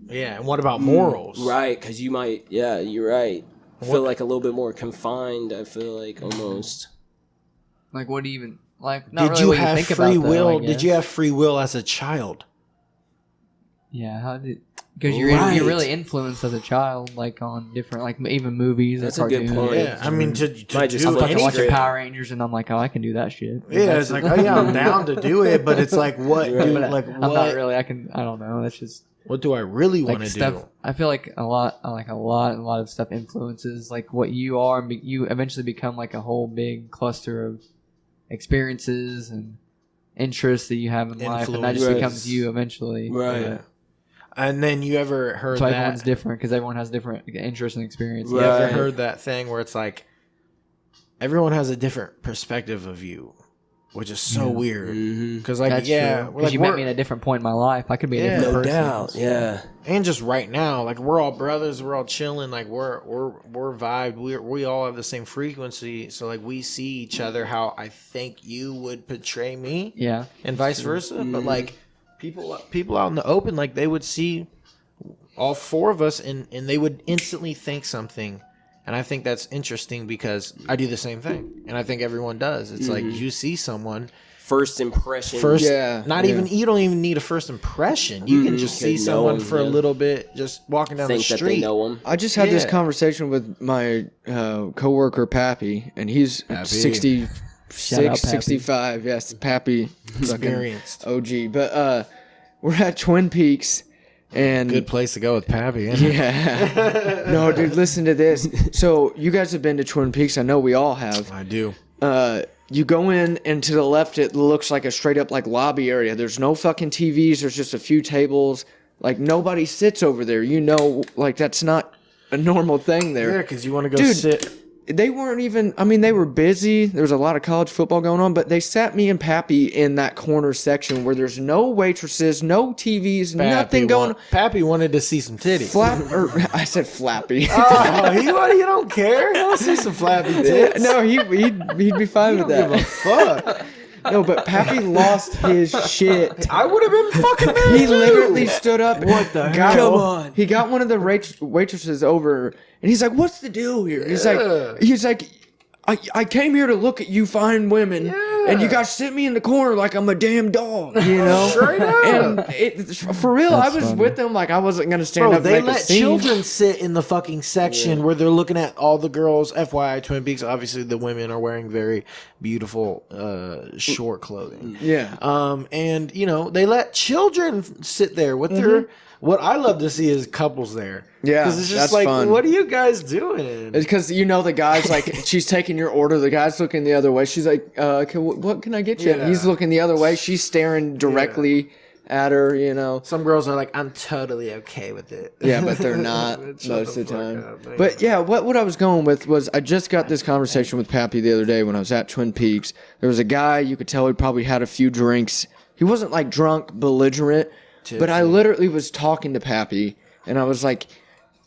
Yeah, and what about morals? Right, because you might, you're right. I feel like a little bit more confined. I feel like almost. Like, what do you even like? Not Did really you what you have think free about, will? though, I Did you guess. have free will as a child? Yeah, how did? Because you're really influenced as a child, like on different, like even movies. That's or a good cartoons. point. Yeah, I mean to Might just do I'm fucking Anything. watching anything. Power Rangers, and I'm like, oh, I can do that shit. Yeah, it's like, oh yeah, I'm down to do it, but it's like, what, Right. dude? But Like, I'm not what? really. I don't know. That's just What do I really want like to stuff. do? I feel like a lot of stuff influences like what you are, and you eventually become like a whole big cluster of experiences and interests that you have in life, and that just Influences. becomes you eventually. Right. Yeah. And then you ever heard So that? everyone's different because everyone has different interests and experiences. You ever Right. heard that thing where it's like everyone has a different perspective of you, which is so weird. Mm-hmm. Because like, That's yeah, true. we're like, you met we're- me at a different point in my life. I could be a Yeah. different No person. doubt. Yeah. and just right now, like we're all brothers, we're all chilling, like we're vibed, we all have the same frequency, so like we see each other how I think you would portray me, Yeah. and vice versa. But like people out in the open, like they would see all four of us, and they would instantly think something. And I think that's interesting because I do the same thing, and I think everyone does. It's like you see someone, first impression. You don't even need a first impression. You can just see someone for a little bit, just walking down the street. That they know him. I just had this conversation with my coworker Pappy, and he's 66, 65. Yes, Pappy, experienced OG. But we're at Twin Peaks. And good place to go with Pappy. Yeah. No, dude, listen to this. So you guys have been to Twin Peaks. I know we all have. I do. You go in, and to the left, it looks like a straight up like lobby area. There's no fucking TVs. There's just a few tables. Like nobody sits over there. You know, like that's not a normal thing there. Yeah, because you want to go sit. They weren't even, I mean, they were busy. There was a lot of college football going on, but they sat me and Pappy in that corner section where there's no waitresses, no TVs, nothing going on. Pappy wanted to see some titties. I said flappy. Oh, you don't care? He'll see some flappy tits. No, he'd be fine with that. Give a fuck. No, but Pappy lost his shit. I would have been fucking there He too. literally stood up. What the hell? Come on. He got one of the waitresses over, and he's like, "What's the deal here?" He's like, I came here to look at you fine women, and you guys sit me in the corner like I'm a damn dog, you know? Straight up. And for real, I was with them like I wasn't gonna stand up and they make a let scene. children sit in the fucking section where they're looking at all the girls. FYI, Twin Peaks, obviously the women are wearing very beautiful short clothing. Yeah. And, you know, they let children sit there with their... What I love to see is couples there. Yeah, because it's just that's like, fun. what are you guys doing? It's because you know the guy's like she's taking your order. The guy's looking the other way. She's like, "What can I get you?" Yeah. And he's looking the other way. She's staring directly at her. You know. Some girls are like, I'm totally okay with it. Yeah, but they're not Shut most the of the fuck time. up, man. But yeah, what I was going with was I just got this conversation with Pappy the other day when I was at Twin Peaks. There was a guy, you could tell he probably had a few drinks. He wasn't like drunk, belligerent, but I literally was talking to Pappy, and I was like,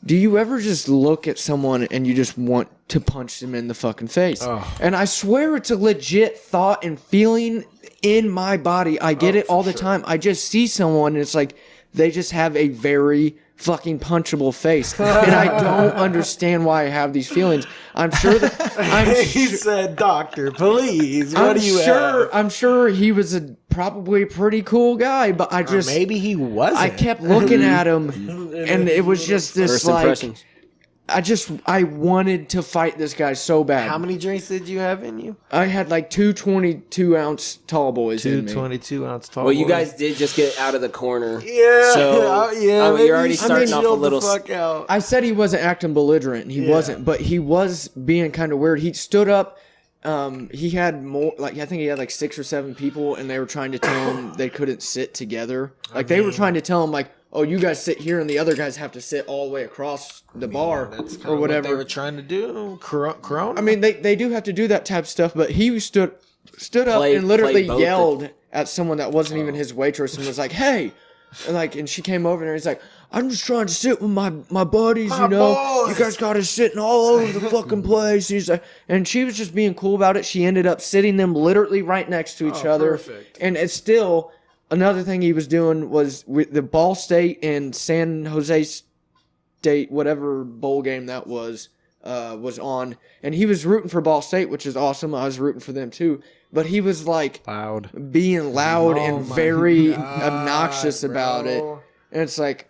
do you ever just look at someone and you just want to punch them in the fucking face? Oh. And I swear it's a legit thought and feeling in my body. I get it all the time. I just see someone and it's like they just have a very fucking punchable face. And I don't understand why I have these feelings. I'm sure that He said, "Doctor, please, what do you have?" I'm sure he was probably a pretty cool guy, but I just maybe he wasn't. I kept looking at him, and it was just this First like impressions. I wanted to fight this guy so bad. How many drinks did you have in you? I had like 222-ounce tall boys in me. 22-ounce tall. Well, you guys did just get out of the corner. Yeah. So yeah. you're already starting off a little. The fuck out. I said he wasn't acting belligerent. He wasn't, but he was being kind of weird. He stood up. He had more, like I think he had like 6 or 7 people, and they were trying to tell him they couldn't sit together. Like they were trying to tell him like, oh, you guys sit here, and the other guys have to sit all the way across the bar That's or whatever. What they were trying to do. Corona. I mean, they do have to do that type of stuff, but he stood up Play- and literally play both yelled at someone that wasn't even his waitress and was like, "Hey!" And she came over there. And he's like, "I'm just trying to sit with my buddies, you know. boys." You guys got us sitting all over the fucking place." He's like, and she was just being cool about it. She ended up sitting them literally right next to each other. perfect. And it's still another thing he was doing was with the Ball State and San Jose State, whatever bowl game that was on, and he was rooting for Ball State, which is awesome. I was rooting for them too, but he was like loud. being loud Oh and my very God, obnoxious about it, bro. and it's like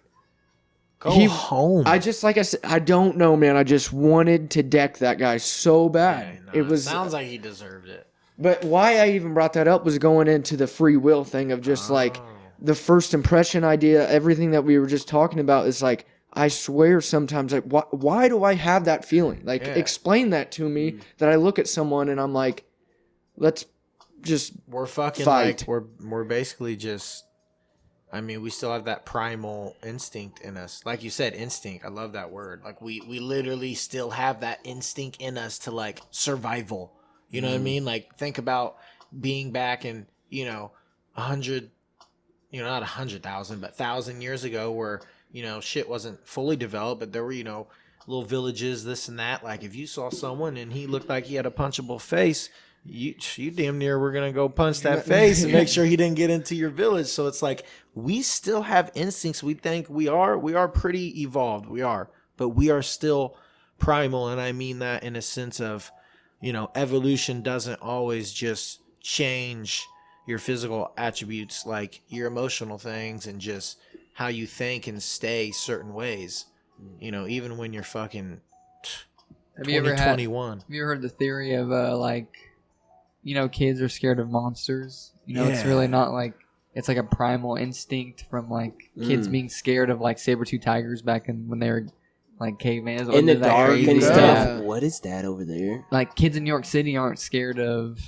Go he- home. I just like I said, I don't know, man. I just wanted to deck that guy so bad. Hey, nah, it was, sounds like he deserved it. but why I even brought that up was going into the free will thing of just like the first impression idea. Everything that we were just talking about is like, I swear sometimes like why do I have that feeling? Like explain that to me that I look at someone and I'm like, let's just We're fucking fight. like we're basically just. I mean, we still have that primal instinct in us. Like you said, instinct. I love that word. Like we literally still have that instinct in us to like survival. You know what I mean? Like think about being back in, 100, not 100,000, but 1,000 years ago where, shit wasn't fully developed, but there were, little villages, this and that. Like if you saw someone and he looked like he had a punchable face, you damn near were gonna go punch that face and make sure he didn't get into your village. So it's like we still have instincts. We think we are pretty evolved. We are, but we are still primal, and I mean that in a sense of, evolution doesn't always just change your physical attributes, like your emotional things and just how you think and stay certain ways. You know, even when you're fucking Have you ever had? 21. Have you ever heard the theory of like, you know, kids are scared of monsters? You know, it's Yeah. really not like it's like a primal instinct from like kids being scared of like saber-tooth tigers back when they were like caveman In the dark crazy? and Yeah. stuff. What is that over there? Like kids in New York City aren't scared of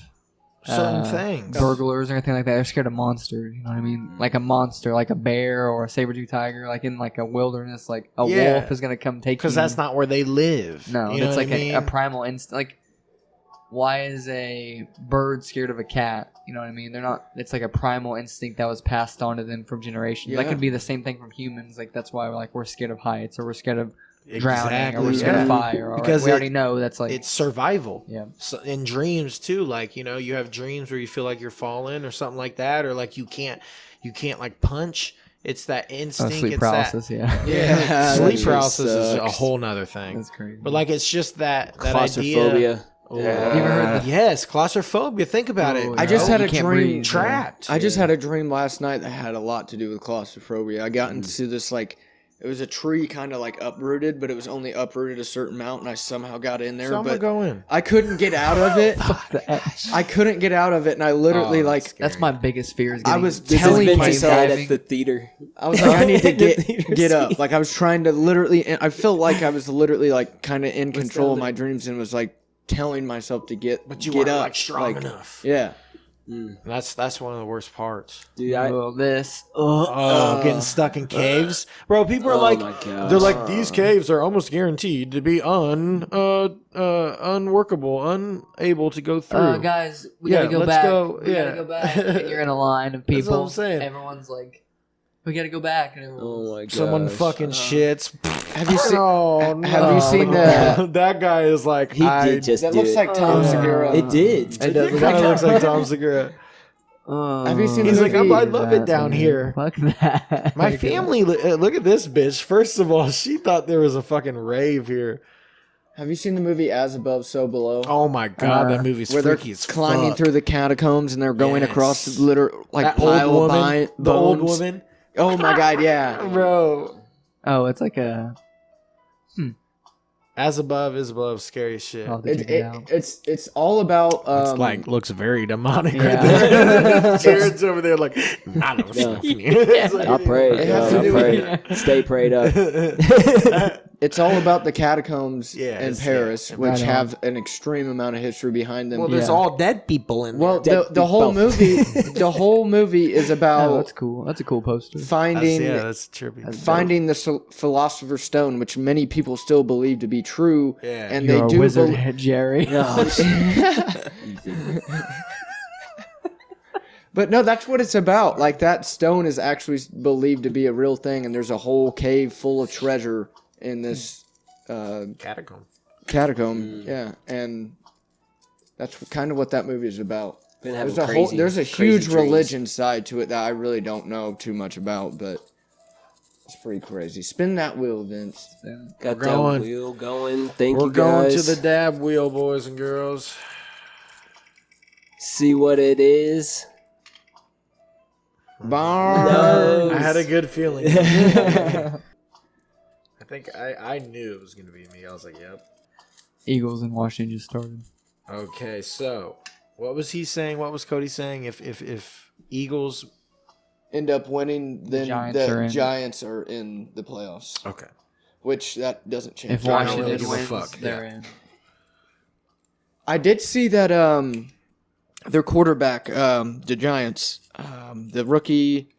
Certain things. burglars or anything like that. They're scared of monsters. You know what I mean? Like a monster, like a bear or a saber-tooth tiger, like in like a wilderness, like a Yeah. wolf is gonna come take you. Because that's not where they live. No, you know it's what like I mean? a primal instinct. Like, why is a bird scared of a cat? You know what I mean? They're not. It's like a primal instinct that was passed on to them from generations. That Yeah. could be the same thing from humans. Like that's why we're scared of heights, or we're scared of drowning, or Exactly, we're scared yeah. of fire, or Because we already know that's like It's survival. yeah. So in dreams too, like, you know, you have dreams where you feel like you're falling or something like that, or like you can't like punch. It's that instinct. sleep it's paralysis. That, Yeah, yeah, That sleep just paralysis is a sucks. whole nother thing. that's crazy. But like, it's just that idea. Claustrophobia. Oh, You ever heard the- yes, claustrophobia. Think about it. Oh, I just yeah. had You a can't dream. breathe. Trapped. I just had a dream last night that had a lot to do with claustrophobia. I got Mm. into this like, it was a tree kind of like uprooted, but it was only uprooted a certain amount, and I somehow got in there, So I'm gonna but go in. I couldn't get out of it. I couldn't get out of it, and I literally Oh, like, that's That's my biggest fear. Is I getting was This has telling been myself, said at the theater. I was like, I need to The theater get up. scene. Like I was trying to literally, and I felt like I was literally like kind of in What's control of down my dreams, and was like telling myself to get, But you get weren't up, like strong enough. Yeah. That's one of the worst parts. Dude, this. Oh, getting stuck in caves, bro. People are Oh like, my gosh. they're like, these caves are almost guaranteed to be unworkable, unable to go through. Guys, we Yeah, gotta go let's back. go- We yeah. gotta go back. And you're in a line of That's people. what I'm saying. Everyone's like, we gotta go back. And everyone's, oh my god. Someone fucking shits. Have you seen? Oh, have no. you seen the? that guy is like, He did just That do looks it. like Tom Yeah. Segura. It did. It does It look kind of like looks like Tom Segura. Have you seen He's the like, movie? I love it down here. Fuck that. My family, look at this bitch. First of all, she thought there was a fucking rave here. Have you seen the movie As Above, So Below? Oh my god, that movie's Where they're freaky as climbing fuck. through the catacombs and they're going Yes. across the literal like That pile old of woman, bones. the old woman, Oh my god, yeah. bro. Oh, it's like a. As above is below, scary as shit. I'll have to check it out. It's all about It's like looks very demonic Yeah. right there. Jared's over there like, I don't know. It's like- I pray. It has yo, to do I pray. Stay prayed up. it's all about the catacombs in Yes, Paris, yeah. which Right on. have an extreme amount of history behind them. Well, there's Yeah. all dead people in there. Well, Dead the whole people. movie is Oh, about that's cool. That's a cool poster. finding that's trippy. finding the Philosopher's Stone, which many people still believe to be true, Yeah. and You're they a do wizard, bel- Jerry. But no, that's what it's about. Like that stone is actually believed to be a real thing, and there's a whole cave full of treasure in this Catacomb. catacomb. Yeah, and that's kind of what that movie is about. Been having There's a crazy, there's a crazy huge dreams. religion side to it that I really don't know too much about, but it's pretty crazy. Spin that wheel, Vince. Got We're going. that wheel going. Thank We're you going guys. to the dab wheel, boys and girls. See what it is. Bars. No. I had a good feeling. I think I knew it was gonna be me. I was like, yep. Eagles in Washington just started. Okay, so what was he saying? What was Cody saying? If Eagles, End up winning, then Giants are the in. Giants are in the playoffs, okay, which that doesn't change. If I don't Washington really give a wins, fuck, they're yeah. in. I did see that their quarterback, the Giants, the rookie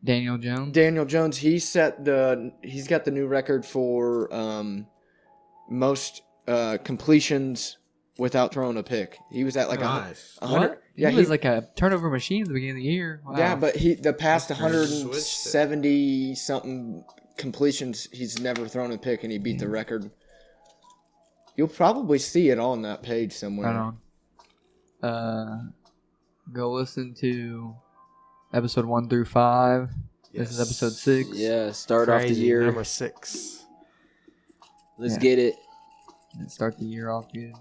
Daniel Jones. Daniel Jones, he's got the new record for most completions without throwing a pick. He was at like nice. 100. What? Yeah, he was like a turnover machine at the beginning of the year. Wow. Yeah, but the past Switched it. 170 something completions, he's never thrown a pick, and he beat the record. You'll probably see it on that page somewhere. Right on. Go listen to episode 1 through 5. This is Yes. episode 6. Yeah, start off the Crazy. year. Number 6. Let's Yeah. get it. And start the year off good.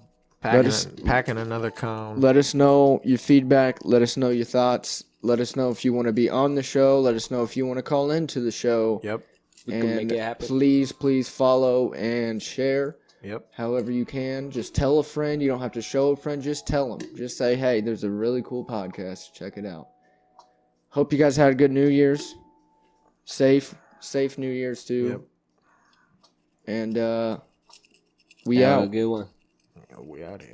Let us- Packing another cone. Let us know your feedback. Let us know your thoughts. let us know if you want to be on the show. Let us know if you want to call into the show. Yep. We can make And it happen. please follow and share. Yep. However you can. Just tell a friend. You don't have to show a friend. Just tell them. Just say, hey, there's a really cool podcast. Check it out. Hope you guys had a good New Year's. Safe New Year's too. Yep. And we Have out. a good one. We out here.